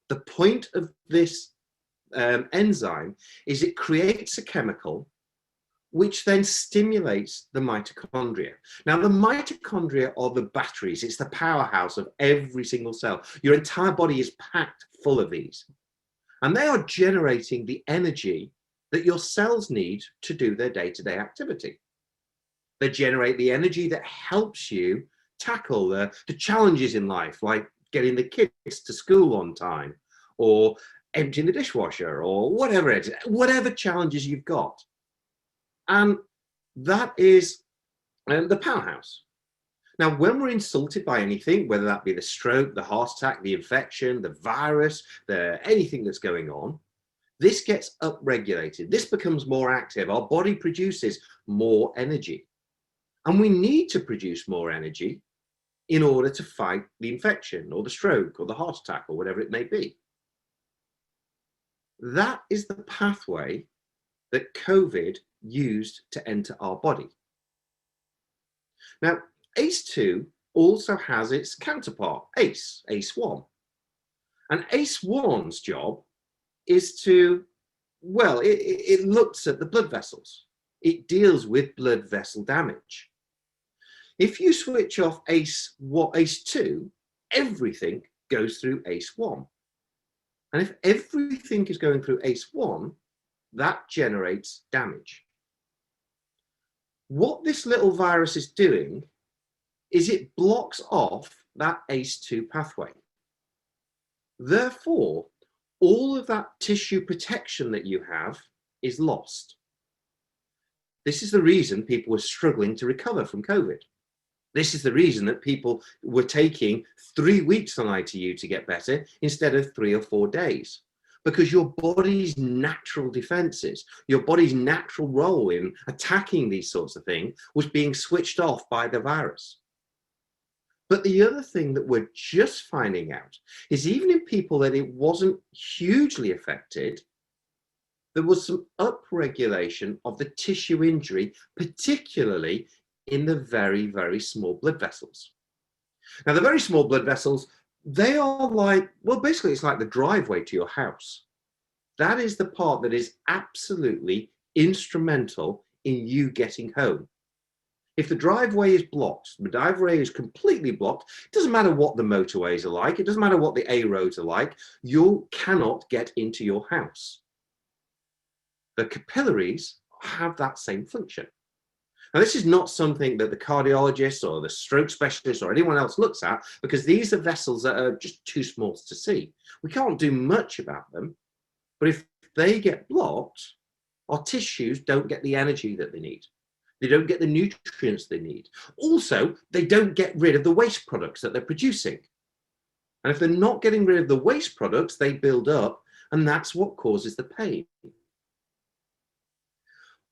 The point of this enzyme is it creates a chemical which then stimulates the mitochondria. Now, the mitochondria are the batteries. It's the powerhouse of every single cell. Your entire body is packed full of these. And they are generating the energy that your cells need to do their day-to-day activity. They generate the energy that helps you tackle the challenges in life, like getting the kids to school on time, or emptying the dishwasher, or whatever it is, whatever challenges you've got. And that is the powerhouse. Now, when we're insulted by anything, whether that be the stroke, the heart attack, the infection, the virus, anything that's going on, this gets upregulated. This becomes more active. Our body produces more energy. And we need to produce more energy in order to fight the infection or the stroke or the heart attack or whatever it may be. That is the pathway that COVID used to enter our body. Now, ACE2 also has its counterpart, ACE1. And ACE1's job is to, well, it looks at the blood vessels. It deals with blood vessel damage. If you switch off ACE2, everything goes through ACE1. And if everything is going through ACE1, that generates damage. What this little virus is doing is it blocks off that ACE2 pathway. Therefore, all of that tissue protection that you have is lost. This is the reason people were struggling to recover from COVID. This is the reason that people were taking 3 weeks on ITU to get better instead of 3 or 4 days. Because your body's natural defenses, your body's natural role in attacking these sorts of things was being switched off by the virus. But the other thing that we're just finding out is even in people that it wasn't hugely affected, there was some upregulation of the tissue injury, particularly in the very, very small blood vessels. Now, the very small blood vessels, they are like, well, basically it's like the driveway to your house. That is the part that is absolutely instrumental in you getting home. If the driveway is blocked, the driveway is completely blocked, it doesn't matter what the motorways are like, it doesn't matter what the A roads are like, you cannot get into your house. The capillaries have that same function. Now, this is not something that the cardiologist or the stroke specialist or anyone else looks at, because these are vessels that are just too small to see. We can't do much about them, but if they get blocked, our tissues don't get the energy that they need. They don't get the nutrients they need. Also, they don't get rid of the waste products that they're producing. And if they're not getting rid of the waste products, they build up, and that's what causes the pain.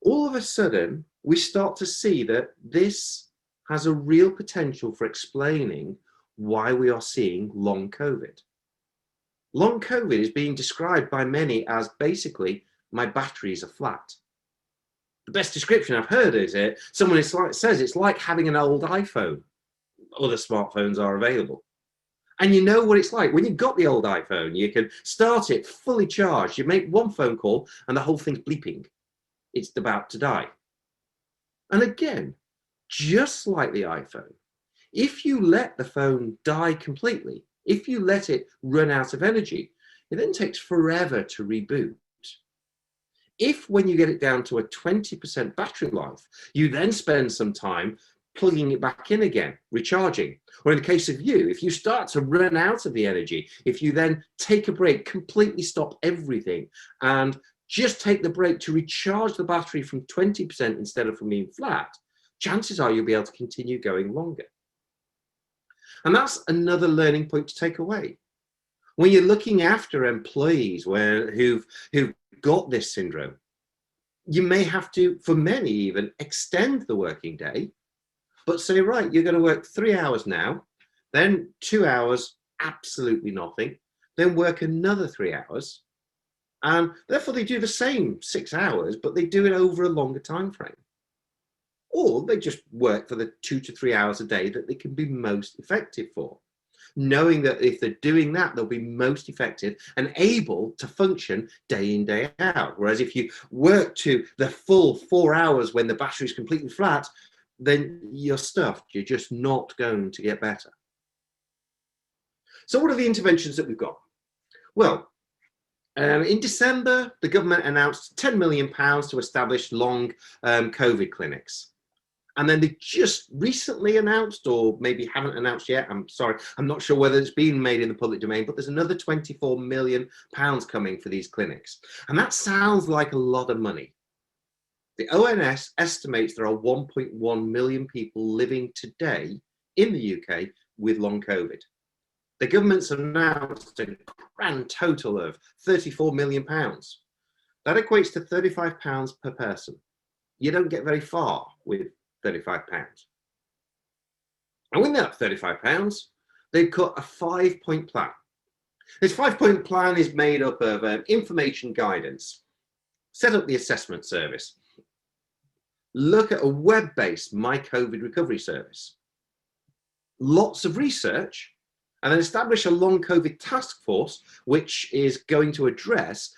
All of a sudden, we start to see that this has a real potential for explaining why we are seeing long COVID. Long COVID is being described by many as basically, my batteries are flat. The best description I've heard is someone says it's like having an old iPhone. Other smartphones are available. And you know what it's like. When you've got the old iPhone, you can start it fully charged. You make one phone call and the whole thing's bleeping. It's about to die. And again, just like the iPhone, if you let the phone die completely, if you let it run out of energy, it then takes forever to reboot. If when you get it down to a 20% battery life, you then spend some time plugging it back in again, recharging. Or in the case of you, if you start to run out of the energy, if you then take a break, completely stop everything, and just take the break to recharge the battery from 20% instead of from being flat, chances are you'll be able to continue going longer. And that's another learning point to take away. When you're looking after employees who've got this syndrome, you may have to, for many even, extend the working day, but say, right, you're going to work 3 hours now, then 2 hours, absolutely nothing, then work another 3 hours, and therefore they do the same 6 hours, but they do it over a longer time frame. or they just work for the 2 to 3 hours a day that they can be most effective for, knowing that if they're doing that, they'll be most effective and able to function day in, day out. Whereas if you work to the full 4 hours when the battery is completely flat, then you're stuffed. You're just not going to get better. So what are the interventions that we've got? Well, in December, the government announced £10 million to establish long COVID clinics. And then they just recently announced, or maybe haven't announced yet, I'm sorry, I'm not sure whether it's been made in the public domain, but there's another £24 million coming for these clinics. And that sounds like a lot of money. The ONS estimates there are 1.1 million people living today in the UK with long COVID. The government's announced a grand total of £34 million. That equates to £35 per person. You don't get very far with £35. And with that £35, they've got a 5-point plan. This 5-point plan is made up of information guidance, set up the assessment service, look at a web-based My COVID recovery service, lots of research, and then establish a long COVID task force, which is going to address,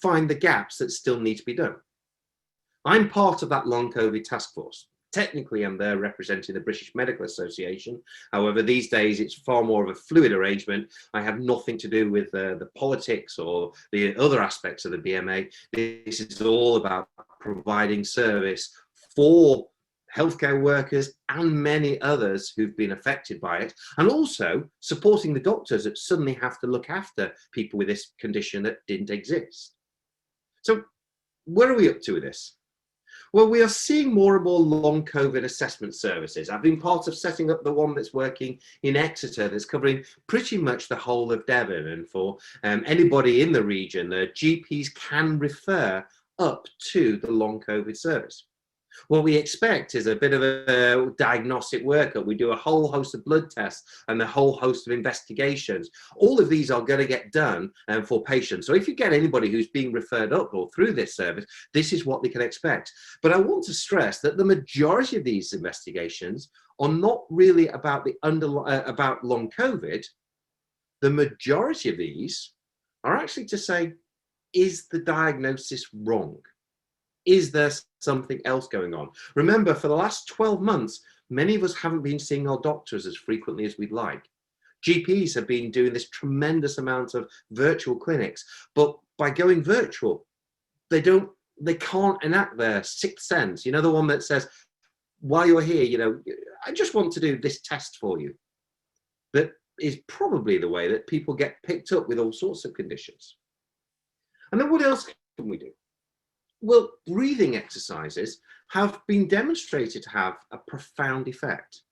find the gaps that still need to be done. I'm part of that long COVID task force. Technically, I'm there representing the British Medical Association. However, these days, it's far more of a fluid arrangement. I have nothing to do with the politics or the other aspects of the BMA. This is all about providing service for healthcare workers and many others who've been affected by it, and also supporting the doctors that suddenly have to look after people with this condition that didn't exist. So where are we up to with this? Well, we are seeing more and more long COVID assessment services. I've been part of setting up the one that's working in Exeter that's covering pretty much the whole of Devon, and for anybody in the region, the GPs can refer up to the long COVID service. What we expect is a bit of a diagnostic workup. We do a whole host of blood tests and a whole host of investigations. All of these are going to get done for patients. So if you get anybody who's being referred up or through this service, this is what they can expect. But I want to stress that the majority of these investigations are not really about about long COVID. The majority of these are actually to say, is the diagnosis wrong? Is there something else going on? Remember, for the last 12 months, many of us haven't been seeing our doctors as frequently as we'd like. GPs have been doing this tremendous amount of virtual clinics, but by going virtual, they can't enact their sixth sense. You know, the one that says, while you're here, you know, I just want to do this test for you. That is probably the way that people get picked up with all sorts of conditions. And then what else can we do? Well, breathing exercises have been demonstrated to have a profound effect.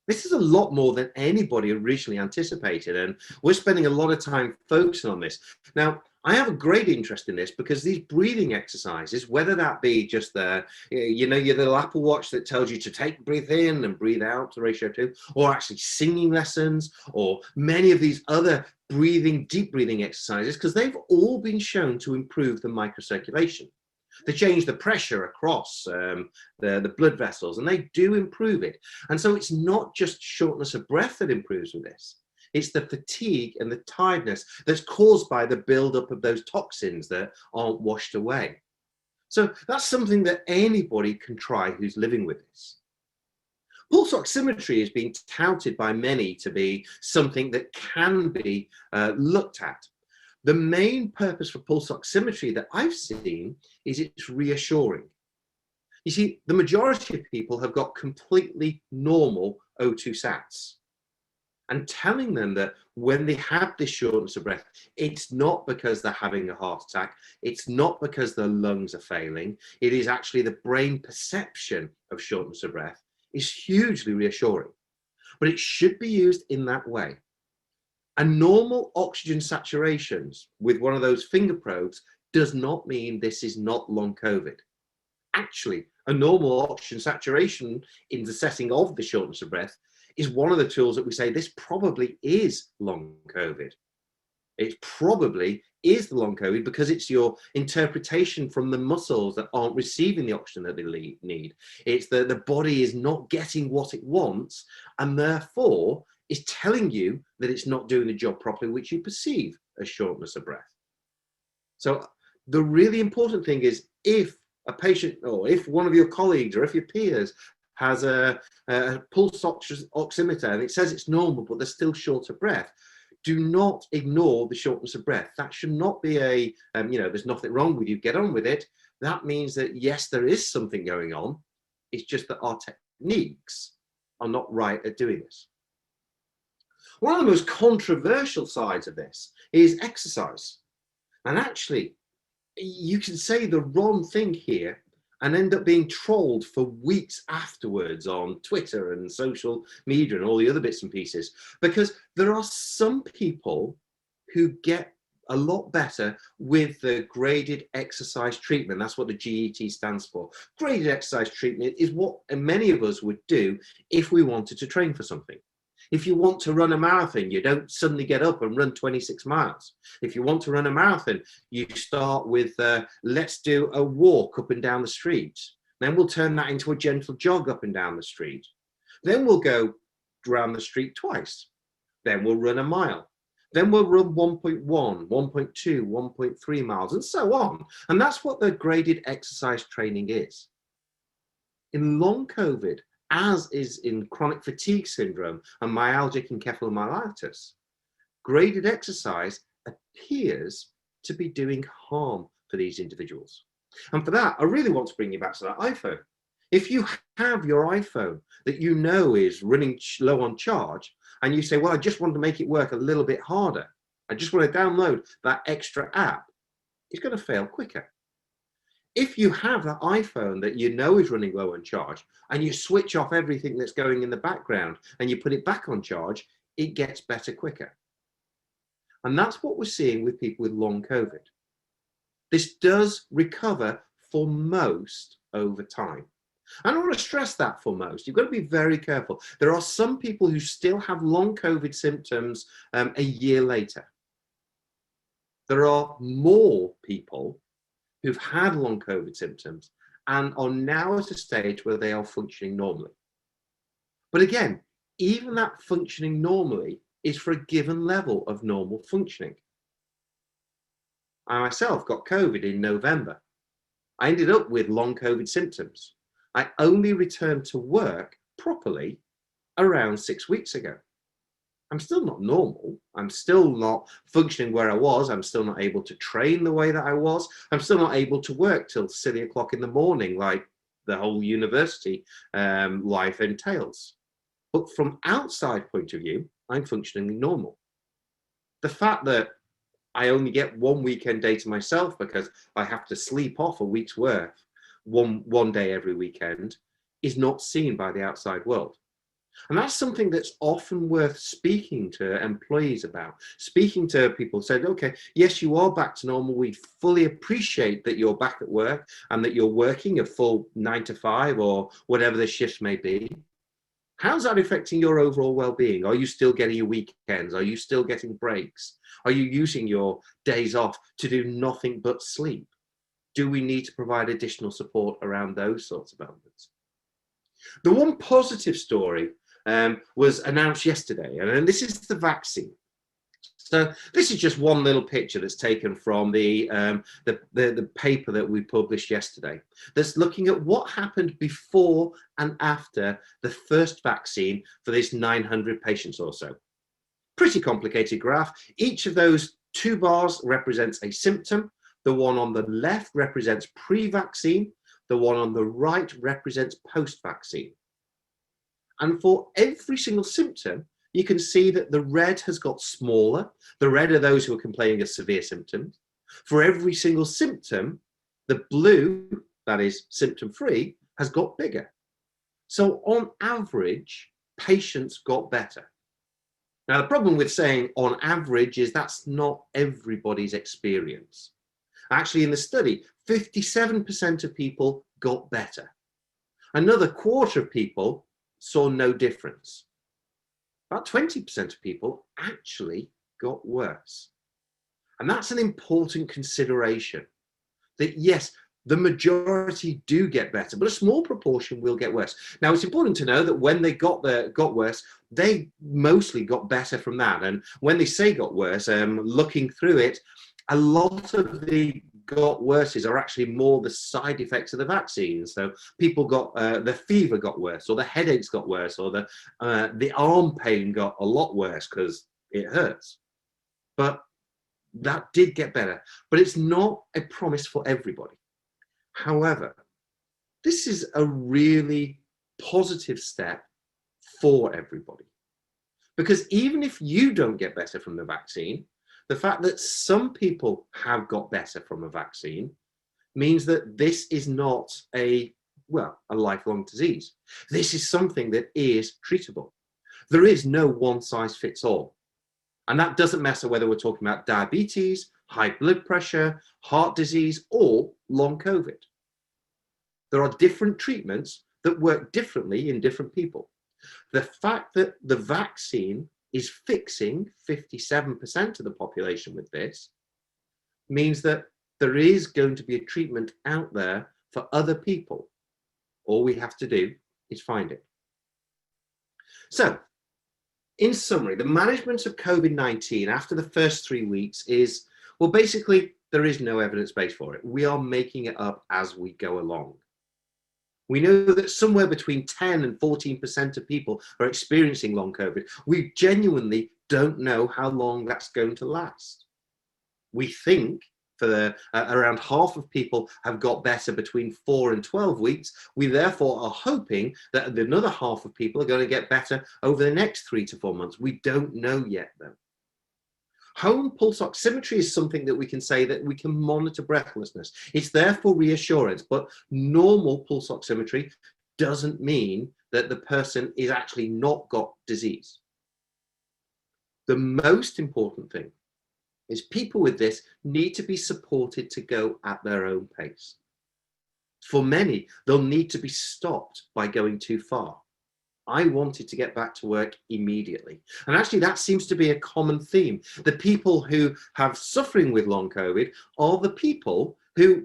This is a lot more than anybody originally anticipated, and we're spending a lot of time focusing on this. Now, I have a great interest in this because these breathing exercises, whether that be just the, you know, your little Apple Watch that tells you to breathe in and breathe out to ratio 2, or actually singing lessons, or many of these other deep breathing exercises, because they've all been shown to improve the microcirculation. They change the pressure across the blood vessels, and they do improve it. And so it's not just shortness of breath that improves with this. It's the fatigue and the tiredness that's caused by the buildup of those toxins that aren't washed away. So that's something that anybody can try who's living with this. Pulse oximetry is being touted by many to be something that can be looked at. The main purpose for pulse oximetry that I've seen is it's reassuring. You see, the majority of people have got completely normal O2 sats. And telling them that when they have this shortness of breath, it's not because they're having a heart attack, it's not because their lungs are failing, it is actually the brain perception of shortness of breath is hugely reassuring. But it should be used in that way. And normal oxygen saturations with one of those finger probes does not mean this is not long COVID. Actually, a normal oxygen saturation in the setting of the shortness of breath is one of the tools that we say this probably is long COVID. It probably is the long COVID because it's your interpretation from the muscles that aren't receiving the oxygen that they need. It's the body is not getting what it wants, and therefore is telling you that it's not doing the job properly, which you perceive as shortness of breath. So the really important thing is, if a patient, or if one of your colleagues, or if your peers has a pulse oximeter and it says it's normal, but they're still short of breath, do not ignore the shortness of breath. That should not be a, there's nothing wrong with you, get on with it. That means that, yes, there is something going on. It's just that our techniques are not right at doing this. One of the most controversial sides of this is exercise. And actually, you can say the wrong thing here and end up being trolled for weeks afterwards on Twitter and social media and all the other bits and pieces, because there are some people who get a lot better with the graded exercise treatment. That's what the GET stands for. Graded exercise treatment is what many of us would do if we wanted to train for something. If you want to run a marathon, you don't suddenly get up and run 26 miles. If you want to run a marathon, you start with, let's do a walk up and down the street. Then we'll turn that into a gentle jog up and down the street. Then we'll go around the street twice. Then we'll run a mile. Then we'll run 1.1, 1.2, 1.3 miles, and so on. And that's what the graded exercise training is. In long COVID, as is in chronic fatigue syndrome and myalgic encephalomyelitis, graded exercise appears to be doing harm for these individuals. And for that, I really want to bring you back to that iPhone. If you have your iPhone that you know is running low on charge, and you say, well, I just want to make it work a little bit harder, I just want to download that extra app, it's going to fail quicker. If you have that iPhone that you know is running low on charge, and you switch off everything that's going in the background and you put it back on charge, it gets better quicker. And that's what we're seeing with people with long COVID. This does recover for most over time. And I want to stress that for most. You've got to be very careful. There are some people who still have long COVID symptoms a year later. There are more people who've had long COVID symptoms and are now at a stage where they are functioning normally. But again, even that functioning normally is for a given level of normal functioning. I myself got COVID in November. I ended up with long COVID symptoms. I only returned to work properly around 6 weeks ago. I'm still not normal. I'm still not functioning where I was. I'm still not able to train the way that I was. I'm still not able to work till silly o'clock in the morning, like the whole university life entails. But from outside point of view, I'm functioning normal. The fact that I only get one weekend day to myself because I have to sleep off a week's worth one day every weekend is not seen by the outside world. And that's something that's often worth speaking to employees about. Speaking to people said, okay, yes, you are back to normal. We fully appreciate that you're back at work and that you're working a full 9 to 5 or whatever the shifts may be. How's that affecting your overall well-being? Are you still getting your weekends? Are you still getting breaks? Are you using your days off to do nothing but sleep? Do we need to provide additional support around those sorts of elements? The one positive story was announced yesterday, and this is the vaccine. So this is just one little picture that's taken from the paper that we published yesterday, that's looking at what happened before and after the first vaccine for this 900 patients or so. Pretty complicated graph. Each of those 2 bars represents a symptom. The one on the left represents pre-vaccine. The one on the right represents post-vaccine. And for every single symptom, you can see that the red has got smaller. The red are those who are complaining of severe symptoms. For every single symptom, the blue, that is symptom-free, has got bigger. So on average, patients got better. Now, the problem with saying on average is that's not everybody's experience. Actually, in the study, 57% of people got better. Another quarter of people saw no difference. About 20% of people actually got worse. And that's an important consideration, that yes, the majority do get better, but a small proportion will get worse. Now, it's important to know that when they got worse, they mostly got better from that. And when they say got worse, looking through it, a lot of the got worses are actually more the side effects of the vaccine. So people got the fever got worse, or the headaches got worse, or the arm pain got a lot worse because it hurts. But that did get better, but it's not a promise for everybody. However, this is a really positive step for everybody, because even if you don't get better from the vaccine, the fact that some people have got better from a vaccine means that this is not a lifelong disease. This is something that is treatable. There is no one size fits all. And that doesn't matter whether we're talking about diabetes, high blood pressure, heart disease, or long COVID. There are different treatments that work differently in different people. The fact that the vaccine is fixing 57% of the population with this means that there is going to be a treatment out there for other people. All we have to do is find it. So, in summary, the management of COVID-19 after the first 3 weeks is, well, basically, there is no evidence base for it. We are making it up as we go along. We know that somewhere between 10 and 14% of people are experiencing long COVID. We genuinely don't know how long that's going to last. We think for around half of people have got better between 4 and 12 weeks. We therefore are hoping that another half of people are going to get better over the next 3 to 4 months. We don't know yet though. Home pulse oximetry is something that we can say that we can monitor breathlessness. It's there for reassurance, but normal pulse oximetry doesn't mean that the person is actually not got disease. The most important thing is people with this need to be supported to go at their own pace. For many, they'll need to be stopped by going too far. I wanted to get back to work immediately. And actually that seems to be a common theme. The people who have suffering with long COVID are the people who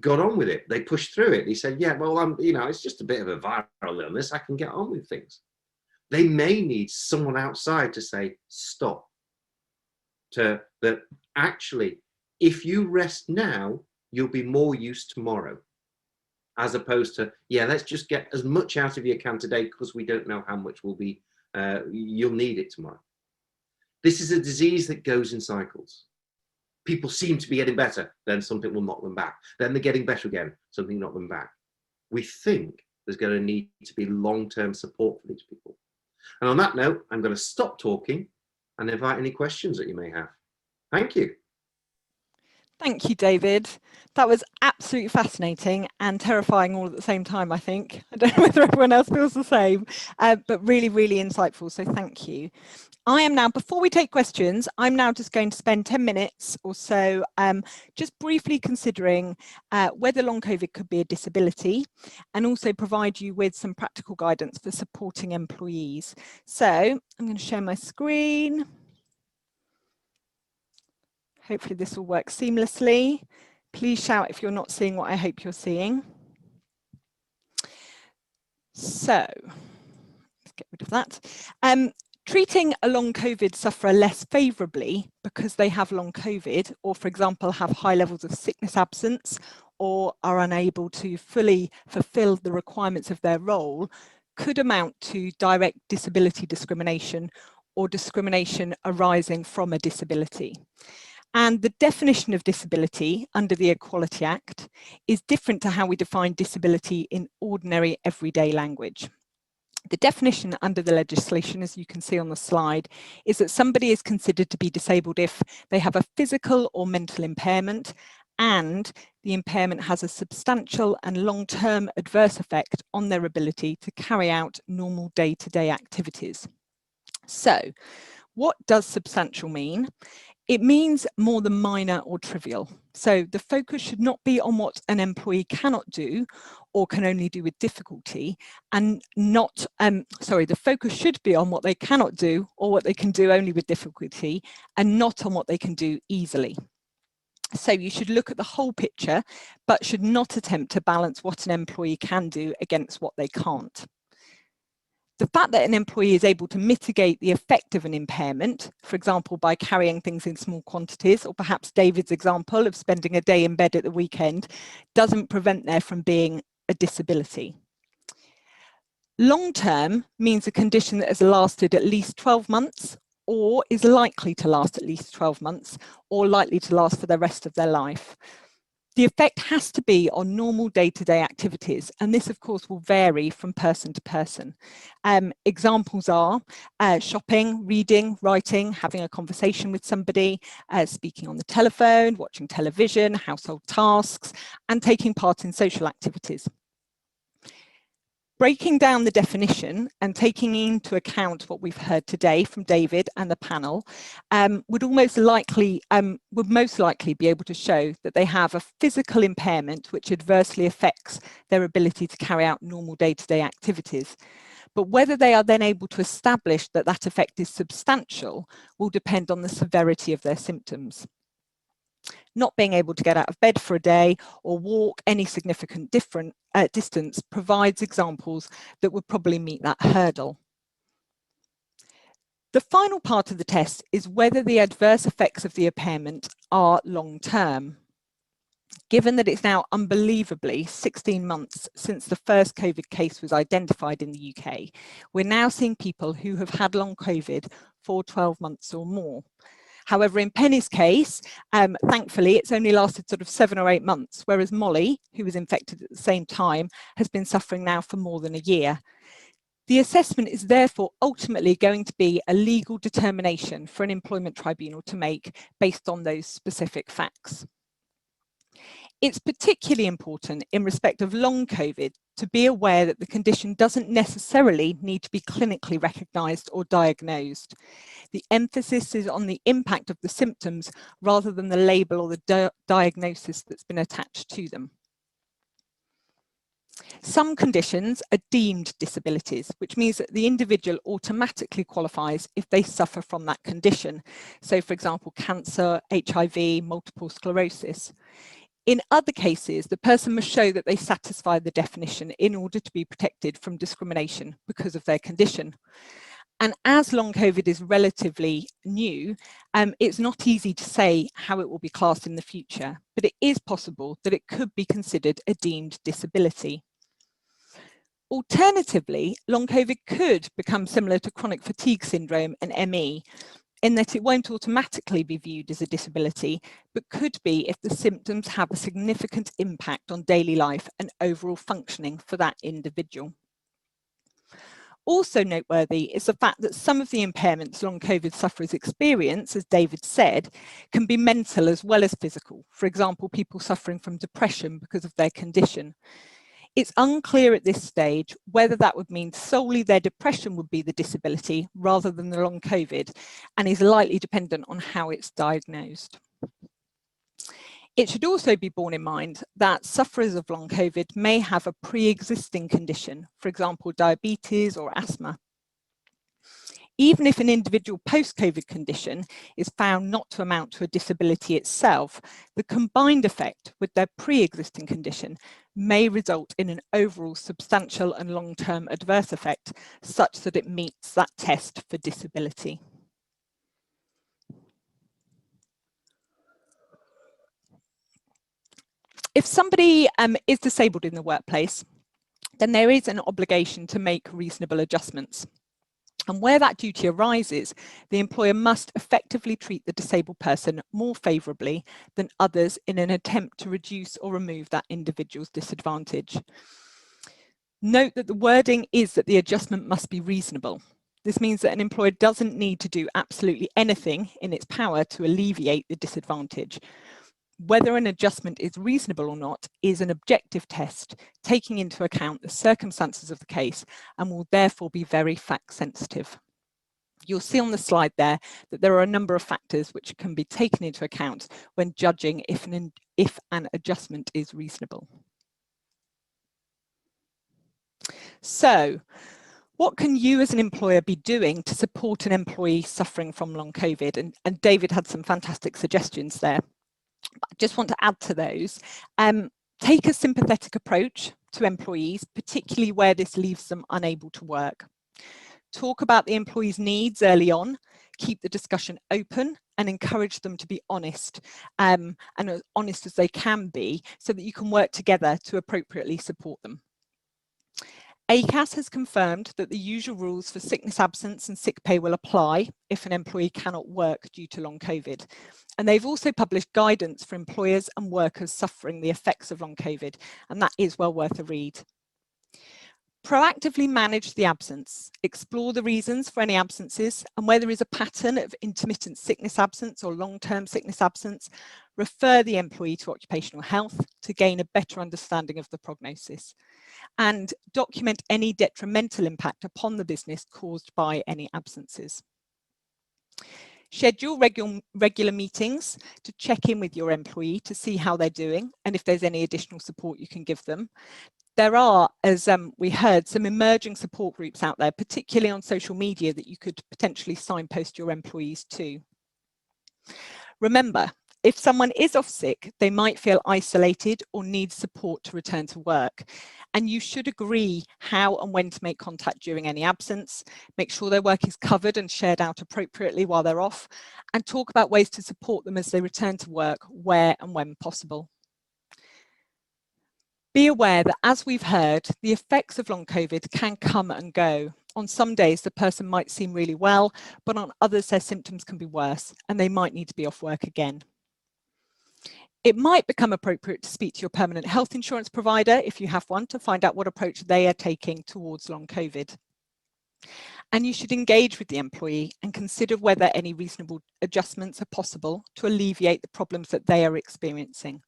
got on with it. They pushed through it. They said, yeah, well, it's just a bit of a viral illness. I can get on with things. They may need someone outside to say, stop. That actually, if you rest now, you'll be more use tomorrow. As opposed to, yeah, let's just get as much out of you can today because we don't know how much will be, you'll need it tomorrow. This is a disease that goes in cycles. People seem to be getting better, then something will knock them back. Then they're getting better again, something knock them back. We think there's going to need to be long-term support for these people. And on that note, I'm going to stop talking and invite any questions that you may have. Thank you. Thank you, David. That was absolutely fascinating and terrifying all at the same time, I think. I don't know whether everyone else feels the same, but really, really insightful. So thank you. I am now, before we take questions, I'm now just going to spend 10 minutes or so just briefly considering whether long COVID could be a disability, and also provide you with some practical guidance for supporting employees. So I'm going to share my screen. Hopefully this will work seamlessly. Please shout if you're not seeing what I hope you're seeing. So let's get rid of that. Treating a long COVID sufferer less favourably because they have long COVID, or for example, have high levels of sickness absence, or are unable to fully fulfil the requirements of their role, could amount to direct disability discrimination or discrimination arising from a disability. And the definition of disability under the Equality Act is different to how we define disability in ordinary everyday language. The definition under the legislation, as you can see on the slide, is that somebody is considered to be disabled if they have a physical or mental impairment and the impairment has a substantial and long-term adverse effect on their ability to carry out normal day-to-day activities. So, what does substantial mean? It means more than minor or trivial. So the focus should not be on what an employee cannot do or can only do with difficulty, and not, the focus should be on what they cannot do or what they can do only with difficulty, and not on what they can do easily. So you should look at the whole picture, but should not attempt to balance what an employee can do against what they can't. The fact that an employee is able to mitigate the effect of an impairment, for example, by carrying things in small quantities, or perhaps David's example of spending a day in bed at the weekend, doesn't prevent there from being a disability. Long term means a condition that has lasted at least 12 months or is likely to last at least 12 months or likely to last for the rest of their life. The effect has to be on normal day-to-day activities, and this of course will vary from person to person. Examples are shopping, reading, writing, having a conversation with somebody, speaking on the telephone, watching television, household tasks, and taking part in social activities. Breaking down the definition and taking into account what we've heard today from David and the panel would most likely be able to show that they have a physical impairment which adversely affects their ability to carry out normal day-to-day activities. But whether they are then able to establish that that effect is substantial will depend on the severity of their symptoms. Not being able to get out of bed for a day or walk any significant distance provides examples that would probably meet that hurdle. The final part of the test is whether the adverse effects of the impairment are long-term. Given that it's now unbelievably 16 months since the first COVID case was identified in the UK, we're now seeing people who have had long COVID for 12 months or more. However, in Penny's case, thankfully, it's only lasted sort of 7 or 8 months, whereas Molly, who was infected at the same time, has been suffering now for more than a year. The assessment is therefore ultimately going to be a legal determination for an employment tribunal to make based on those specific facts. It's particularly important in respect of long COVID to be aware that the condition doesn't necessarily need to be clinically recognised or diagnosed. The emphasis is on the impact of the symptoms rather than the label or the diagnosis that's been attached to them. Some conditions are deemed disabilities, which means that the individual automatically qualifies if they suffer from that condition. So, for example, cancer, HIV, multiple sclerosis. In other cases, the person must show that they satisfy the definition in order to be protected from discrimination because of their condition. And as long COVID is relatively new, it's not easy to say how it will be classed in the future, but it is possible that it could be considered a deemed disability. Alternatively, long COVID could become similar to chronic fatigue syndrome and ME, in that it won't automatically be viewed as a disability, but could be if the symptoms have a significant impact on daily life and overall functioning for that individual. Also noteworthy is the fact that some of the impairments long COVID sufferers experience, as David said, can be mental as well as physical. For example, people suffering from depression because of their condition. It's unclear at this stage whether that would mean solely their depression would be the disability rather than the long COVID, and is likely dependent on how it's diagnosed. It should also be borne in mind that sufferers of long COVID may have a pre-existing condition, for example, diabetes or asthma. Even if an individual post-COVID condition is found not to amount to a disability itself, the combined effect with their pre-existing condition may result in an overall substantial and long-term adverse effect such that it meets that test for disability. If somebody is disabled in the workplace, then there is an obligation to make reasonable adjustments. And where that duty arises, the employer must effectively treat the disabled person more favourably than others in an attempt to reduce or remove that individual's disadvantage. Note that the wording is that the adjustment must be reasonable. This means that an employer doesn't need to do absolutely anything in its power to alleviate the disadvantage. Whether an adjustment is reasonable or not is an objective test, taking into account the circumstances of the case, and will therefore be very fact sensitive. You'll see on the slide there that there are a number of factors which can be taken into account when judging if an adjustment is reasonable. So, what can you as an employer be doing to support an employee suffering from long COVID? And David had some fantastic suggestions there. I just want to add to those. Take a sympathetic approach to employees, particularly where this leaves them unable to work. Talk about the employee's needs early on, keep the discussion open and encourage them to be honest, and as honest as they can be, so that you can work together to appropriately support them. ACAS has confirmed that the usual rules for sickness absence and sick pay will apply if an employee cannot work due to long COVID. And they've also published guidance for employers and workers suffering the effects of long COVID, and that is well worth a read. Proactively manage the absence, explore the reasons for any absences, and where there is a pattern of intermittent sickness absence or long-term sickness absence, refer the employee to occupational health to gain a better understanding of the prognosis, and document any detrimental impact upon the business caused by any absences. Schedule regular meetings to check in with your employee to see how they're doing and if there's any additional support you can give them. There are, as we heard, some emerging support groups out there, particularly on social media, that you could potentially signpost your employees to. Remember, if someone is off sick, they might feel isolated or need support to return to work. And you should agree how and when to make contact during any absence, make sure their work is covered and shared out appropriately while they're off, and talk about ways to support them as they return to work where and when possible. Be aware that, as we've heard, the effects of long COVID can come and go. On some days, the person might seem really well, but on others, their symptoms can be worse and they might need to be off work again. It might become appropriate to speak to your permanent health insurance provider, if you have one, to find out what approach they are taking towards long COVID. And you should engage with the employee and consider whether any reasonable adjustments are possible to alleviate the problems that they are experiencing.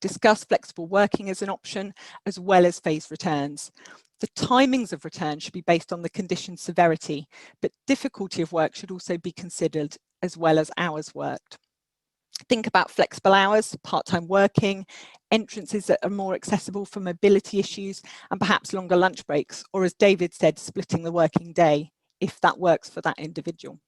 Discuss flexible working as an option, as well as phased returns. The timings of return should be based on the condition's severity, but difficulty of work should also be considered, as well as hours worked. Think about flexible hours, part-time working, entrances that are more accessible for mobility issues, and perhaps longer lunch breaks, or as David said, splitting the working day, if that works for that individual.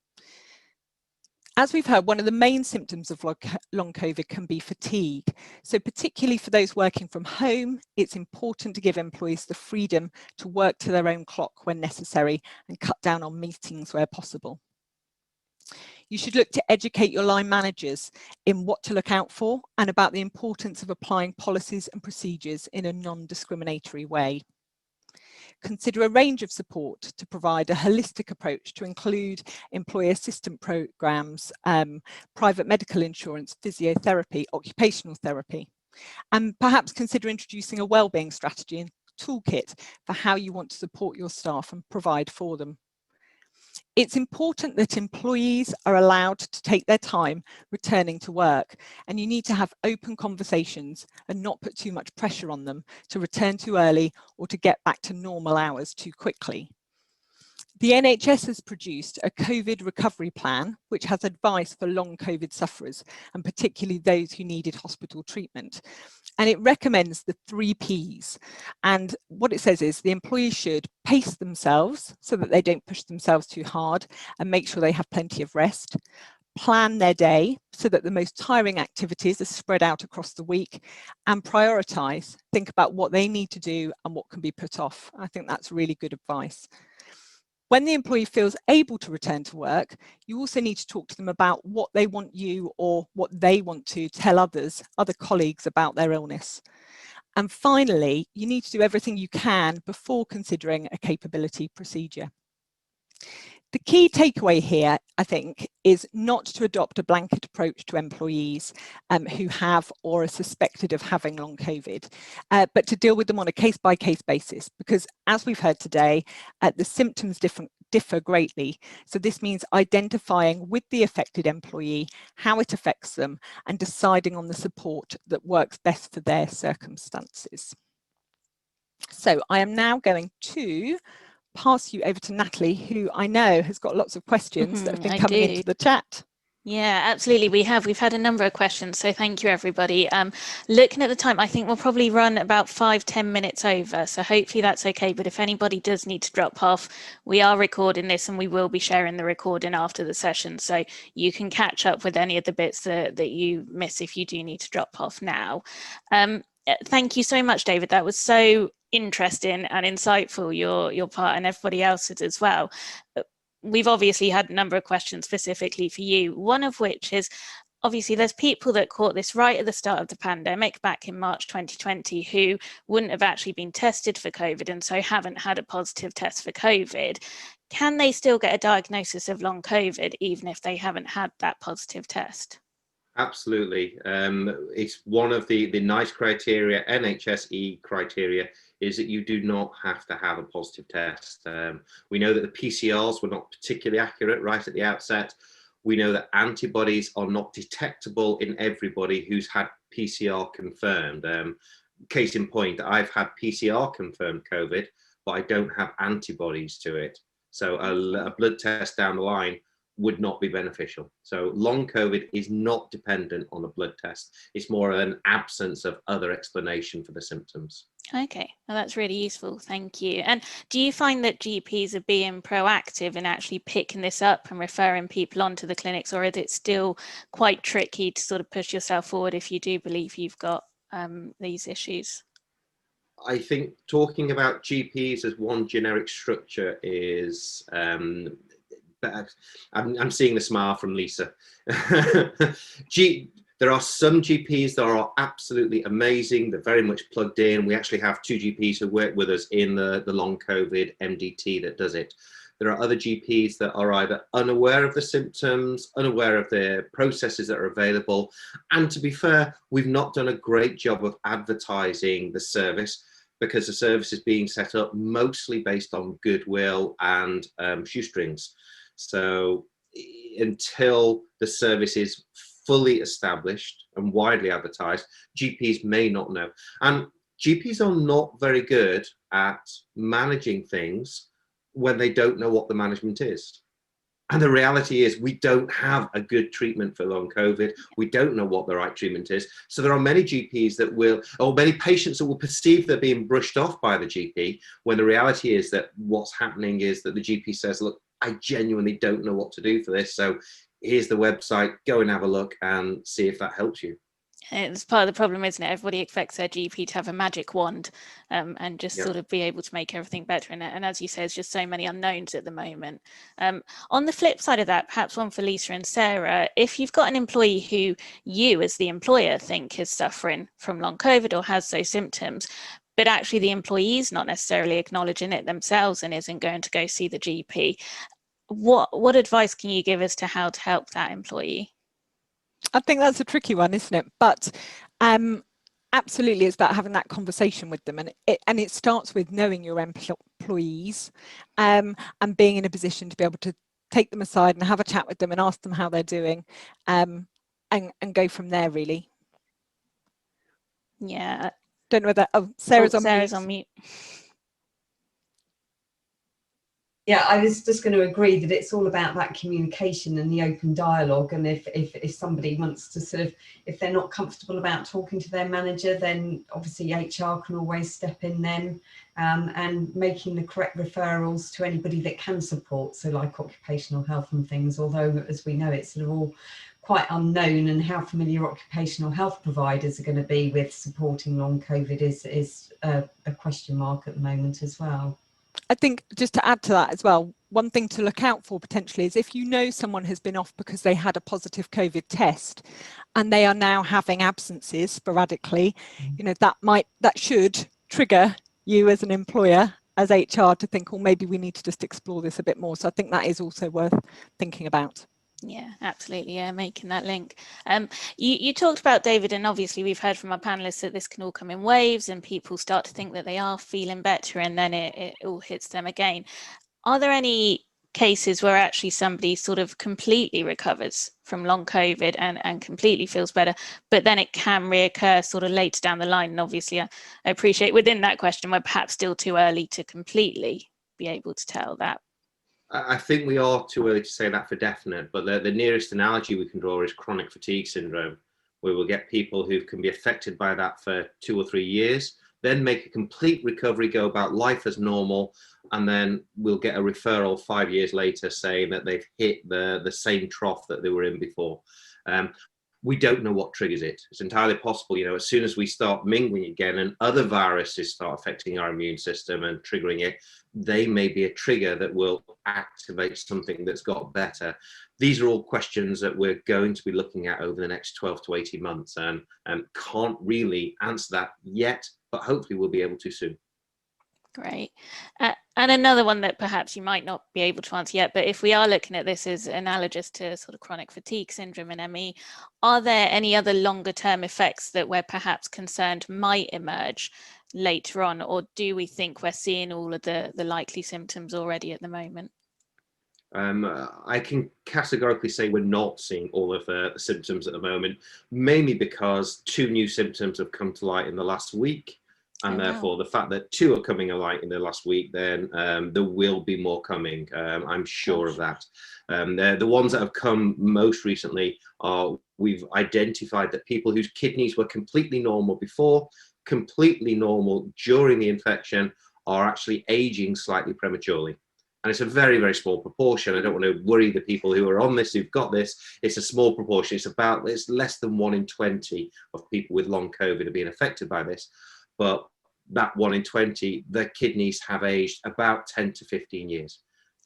As we've heard, one of the main symptoms of long COVID can be fatigue. So particularly for those working from home, it's important to give employees the freedom to work to their own clock when necessary and cut down on meetings where possible. You should look to educate your line managers in what to look out for and about the importance of applying policies and procedures in a non-discriminatory way. Consider a range of support to provide a holistic approach to include employee assistance programs, private medical insurance, physiotherapy, occupational therapy, and perhaps consider introducing a wellbeing strategy and toolkit for how you want to support your staff and provide for them. It's important that employees are allowed to take their time returning to work, and you need to have open conversations and not put too much pressure on them to return too early or to get back to normal hours too quickly. The NHS has produced a COVID recovery plan, which has advice for long COVID sufferers, and particularly those who needed hospital treatment. And it recommends the 3 Ps. And what it says is the employees should pace themselves so that they don't push themselves too hard and make sure they have plenty of rest. Plan their day so that the most tiring activities are spread out across the week, and prioritise. Think about what they need to do and what can be put off. I think that's really good advice. When the employee feels able to return to work, you also need to talk to them about what they want you or what they want to tell other colleagues about their illness. And finally, you need to do everything you can before considering a capability procedure. The key takeaway here, I think, is not to adopt a blanket approach to employees who have or are suspected of having long COVID, but to deal with them on a case-by-case basis, because as we've heard today, the symptoms differ greatly. So this means identifying with the affected employee how it affects them and deciding on the support that works best for their circumstances. So I am now going to pass you over to Natalie, who I know has got lots of questions that have been I coming do. into the chat. Yeah, absolutely. We've had a number of questions, so thank you, everybody. Looking at the time, I think we'll probably run about 5-10 minutes over, so hopefully that's okay. But if anybody does need to drop off, we are recording this and we will be sharing the recording after the session, so you can catch up with any of the bits that you miss if you do need to drop off now. Thank you so much, David. That was so interesting and insightful, your part, and everybody else's as well. We've obviously had a number of questions specifically for you, one of which is, obviously there's people that caught this right at the start of the pandemic back in March 2020 who wouldn't have actually been tested for COVID and so haven't had a positive test for COVID. Can they still get a diagnosis of long COVID even if they haven't had that positive test? Absolutely. It's one of the NICE criteria, NHSE criteria, is that you do not have to have a positive test. We know that the PCRs were not particularly accurate right at the outset. We know that antibodies are not detectable in everybody who's had PCR confirmed. Case in point, I've had PCR confirmed COVID, but I don't have antibodies to it. So a blood test down the line would not be beneficial. So long COVID is not dependent on a blood test. It's more an absence of other explanation for the symptoms. Okay, well, that's really useful. Thank you. And do you find that GPs are being proactive in actually picking this up and referring people onto the clinics, or is it still quite tricky to sort of push yourself forward if you do believe you've got these issues? I think talking about GPs as one generic structure is but I'm seeing the smile from Lisa. There are some GPs that are absolutely amazing. They're very much plugged in. We actually have 2 GPs who work with us in the long COVID MDT that does it. There are other GPs that are either unaware of the symptoms, unaware of the processes that are available. And to be fair, we've not done a great job of advertising the service because the service is being set up mostly based on goodwill and shoestrings. So until the service is fully established and widely advertised, GPs may not know. And GPs are not very good at managing things when they don't know what the management is. And the reality is we don't have a good treatment for long COVID. We don't know what the right treatment is. So there are many GPs that will, or many patients that will perceive they're being brushed off by the GP, when the reality is that what's happening is that the GP says, look, I genuinely don't know what to do for this. So here's the website, go and have a look and see if that helps you. It's part of the problem, isn't it? Everybody expects their GP to have a magic wand and just sort of be able to make everything better in it. And as you say, there's just so many unknowns at the moment. On the flip side of that, perhaps one for Lisa and Sarah, if you've got an employee who you as the employer think is suffering from long COVID or has those symptoms, but actually the employee is not necessarily acknowledging it themselves and isn't going to go see the GP, what advice can you give as to how to help that employee? I think that's a tricky one, isn't it? But absolutely, it's about having that conversation with them, and it starts with knowing your employees and being in a position to be able to take them aside and have a chat with them and ask them how they're doing, and go from there. Really. Yeah. Don't know whether Sarah's on mute. Yeah, I was just going to agree that it's all about that communication and the open dialogue. And if somebody wants to sort of, if they're not comfortable about talking to their manager, then obviously HR can always step in then, and making the correct referrals to anybody that can support. So like occupational health and things, although as we know, it's sort of all quite unknown, and how familiar occupational health providers are going to be with supporting long COVID is a question mark at the moment as well. I think just to add to that as well, one thing to look out for potentially is if you know someone has been off because they had a positive COVID test and they are now having absences sporadically, you know, that should trigger you as an employer, as HR, to think, well, maybe we need to just explore this a bit more. So I think that is also worth thinking about. Yeah, absolutely. Yeah, making that link. You talked about, David, and obviously we've heard from our panelists that this can all come in waves and people start to think that they are feeling better and then it all hits them again. Are there any cases where actually somebody sort of completely recovers from long COVID and completely feels better, but then it can reoccur sort of later down the line? And obviously I appreciate within that question, we're perhaps still too early to completely be able to tell that? I think we are too early to say that for definite, but the nearest analogy we can draw is chronic fatigue syndrome, where we'll get people who can be affected by that for 2 or 3 years, then make a complete recovery, go about life as normal, and then we'll get a referral 5 years later saying that they've hit the same trough that they were in before. We don't know what triggers it. It's entirely possible, as soon as we start mingling again and other viruses start affecting our immune system and triggering it, they may be a trigger that will activate something that's got better. These are all questions that we're going to be looking at over the next 12 to 18 months, and can't really answer that yet, but hopefully we'll be able to soon. Great. And another one that perhaps you might not be able to answer yet, but if we are looking at this as analogous to sort of chronic fatigue syndrome and ME, are there any other longer term effects that we're perhaps concerned might emerge later on, or do we think we're seeing all of the likely symptoms already at the moment? I can categorically say we're not seeing all of the symptoms at the moment, mainly because 2 new symptoms have come to light in the last week. And therefore, the fact that 2 are coming alight in the last week, then there will be more coming. I'm sure of that. The ones that have come most recently are, we've identified that people whose kidneys were completely normal before, completely normal during the infection, are actually aging slightly prematurely. And it's a very, very small proportion. I don't want to worry the people who are on this, who've got this. It's a small proportion. It's less than 1 in 20 of people with long COVID are being affected by this. But that 1 in 20, their kidneys have aged about 10 to 15 years.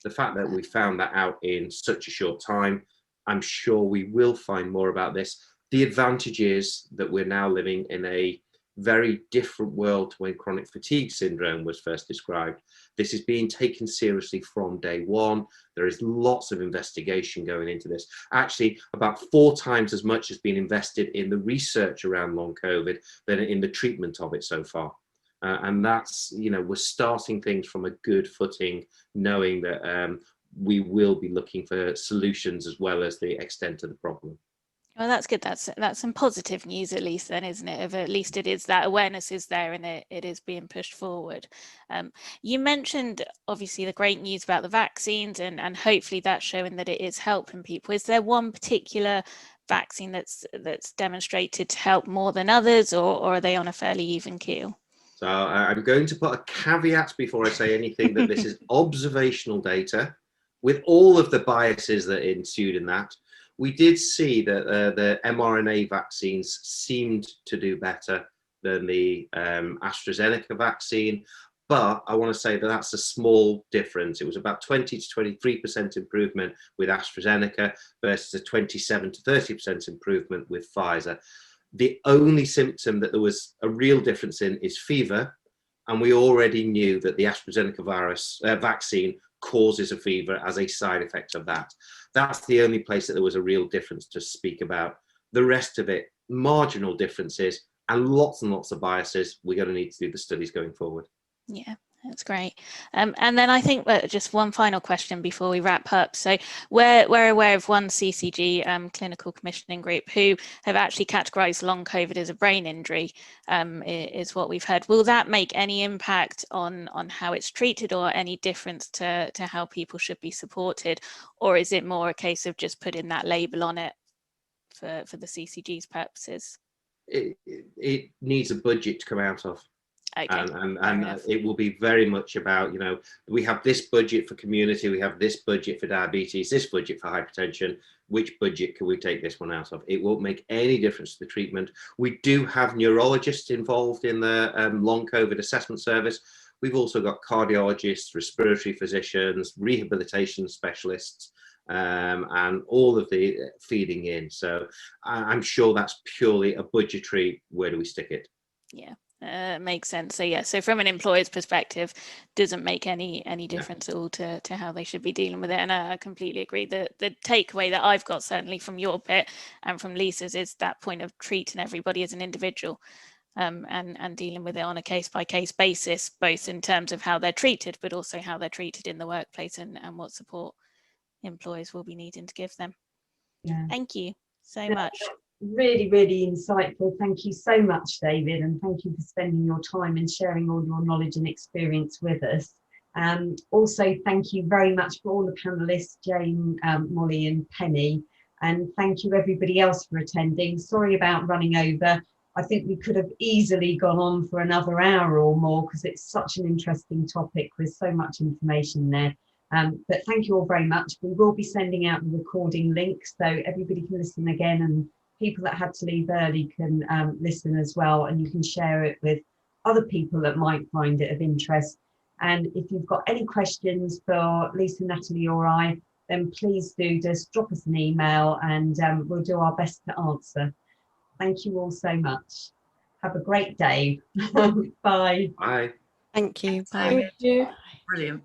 The fact that we found that out in such a short time, I'm sure we will find more about this. The advantage is that we're now living in a very different world to when chronic fatigue syndrome was first described. This is being taken seriously from day one. There is lots of investigation going into this. Actually, about 4 times as much has been invested in the research around long COVID than in the treatment of it so far. And that's, we're starting things from a good footing, knowing that we will be looking for solutions as well as the extent of the problem. Well, that's good. That's some positive news, at least then, isn't it? Of at least it is, that awareness is there and it is being pushed forward. You mentioned obviously the great news about the vaccines and hopefully that's showing that it is helping people. Is there one particular vaccine that's demonstrated to help more than others, or are they on a fairly even keel? So I'm going to put a caveat before I say anything that this is observational data with all of the biases that ensued in that. We did see that the mRNA vaccines seemed to do better than the AstraZeneca vaccine, but I want to say that that's a small difference. It was about 20 to 23% improvement with AstraZeneca versus a 27 to 30% improvement with Pfizer. The only symptom that there was a real difference in is fever, and we already knew that the AstraZeneca vaccine causes a fever as a side effect of that. That's the only place that there was a real difference to speak about. The rest of it, marginal differences and lots of biases. We're going to need to do the studies going forward. Yeah, that's great. And then I think just one final question before we wrap up. So we're aware of one CCG clinical commissioning group who have actually categorized long COVID as a brain injury, is what we've heard. Will that make any impact on how it's treated, or any difference to how people should be supported? Or is it more a case of just putting that label on it for the CCG's purposes? It needs a budget to come out of. Okay, and it will be very much about, we have this budget for community, we have this budget for diabetes, this budget for hypertension. Which budget can we take this one out of? It won't make any difference to the treatment. We do have neurologists involved in the long COVID assessment service. We've also got cardiologists, respiratory physicians, rehabilitation specialists, and all of the feeding in. So I'm sure that's purely a budgetary, where do we stick it? Yeah. Makes sense. So yeah, so from an employer's perspective, doesn't make any difference at all to how they should be dealing with it. And I completely agree. The takeaway that I've got, certainly from your bit and from Lisa's, is that point of treating everybody as an individual, and dealing with it on a case-by-case basis, both in terms of how they're treated, but also how they're treated in the workplace and what support employers will be needing to give them. Yeah. Thank you so much. Really, really insightful. Thank you so much, David, and thank you for spending your time and sharing all your knowledge and experience with us. Also, thank you very much for all the panelists, Jane, Molly and Penny, and thank you everybody else for attending. Sorry about running over. I think we could have easily gone on for another hour or more because it's such an interesting topic with so much information there. But thank you all very much. We will be sending out the recording link so everybody can listen again, and people that had to leave early can listen as well, and you can share it with other people that might find it of interest. And if you've got any questions for Lisa, Natalie or I, then please do just drop us an email and we'll do our best to answer. Thank you all so much. Have a great day. Bye. Bye. Thank you. Bye. Thank you. Brilliant.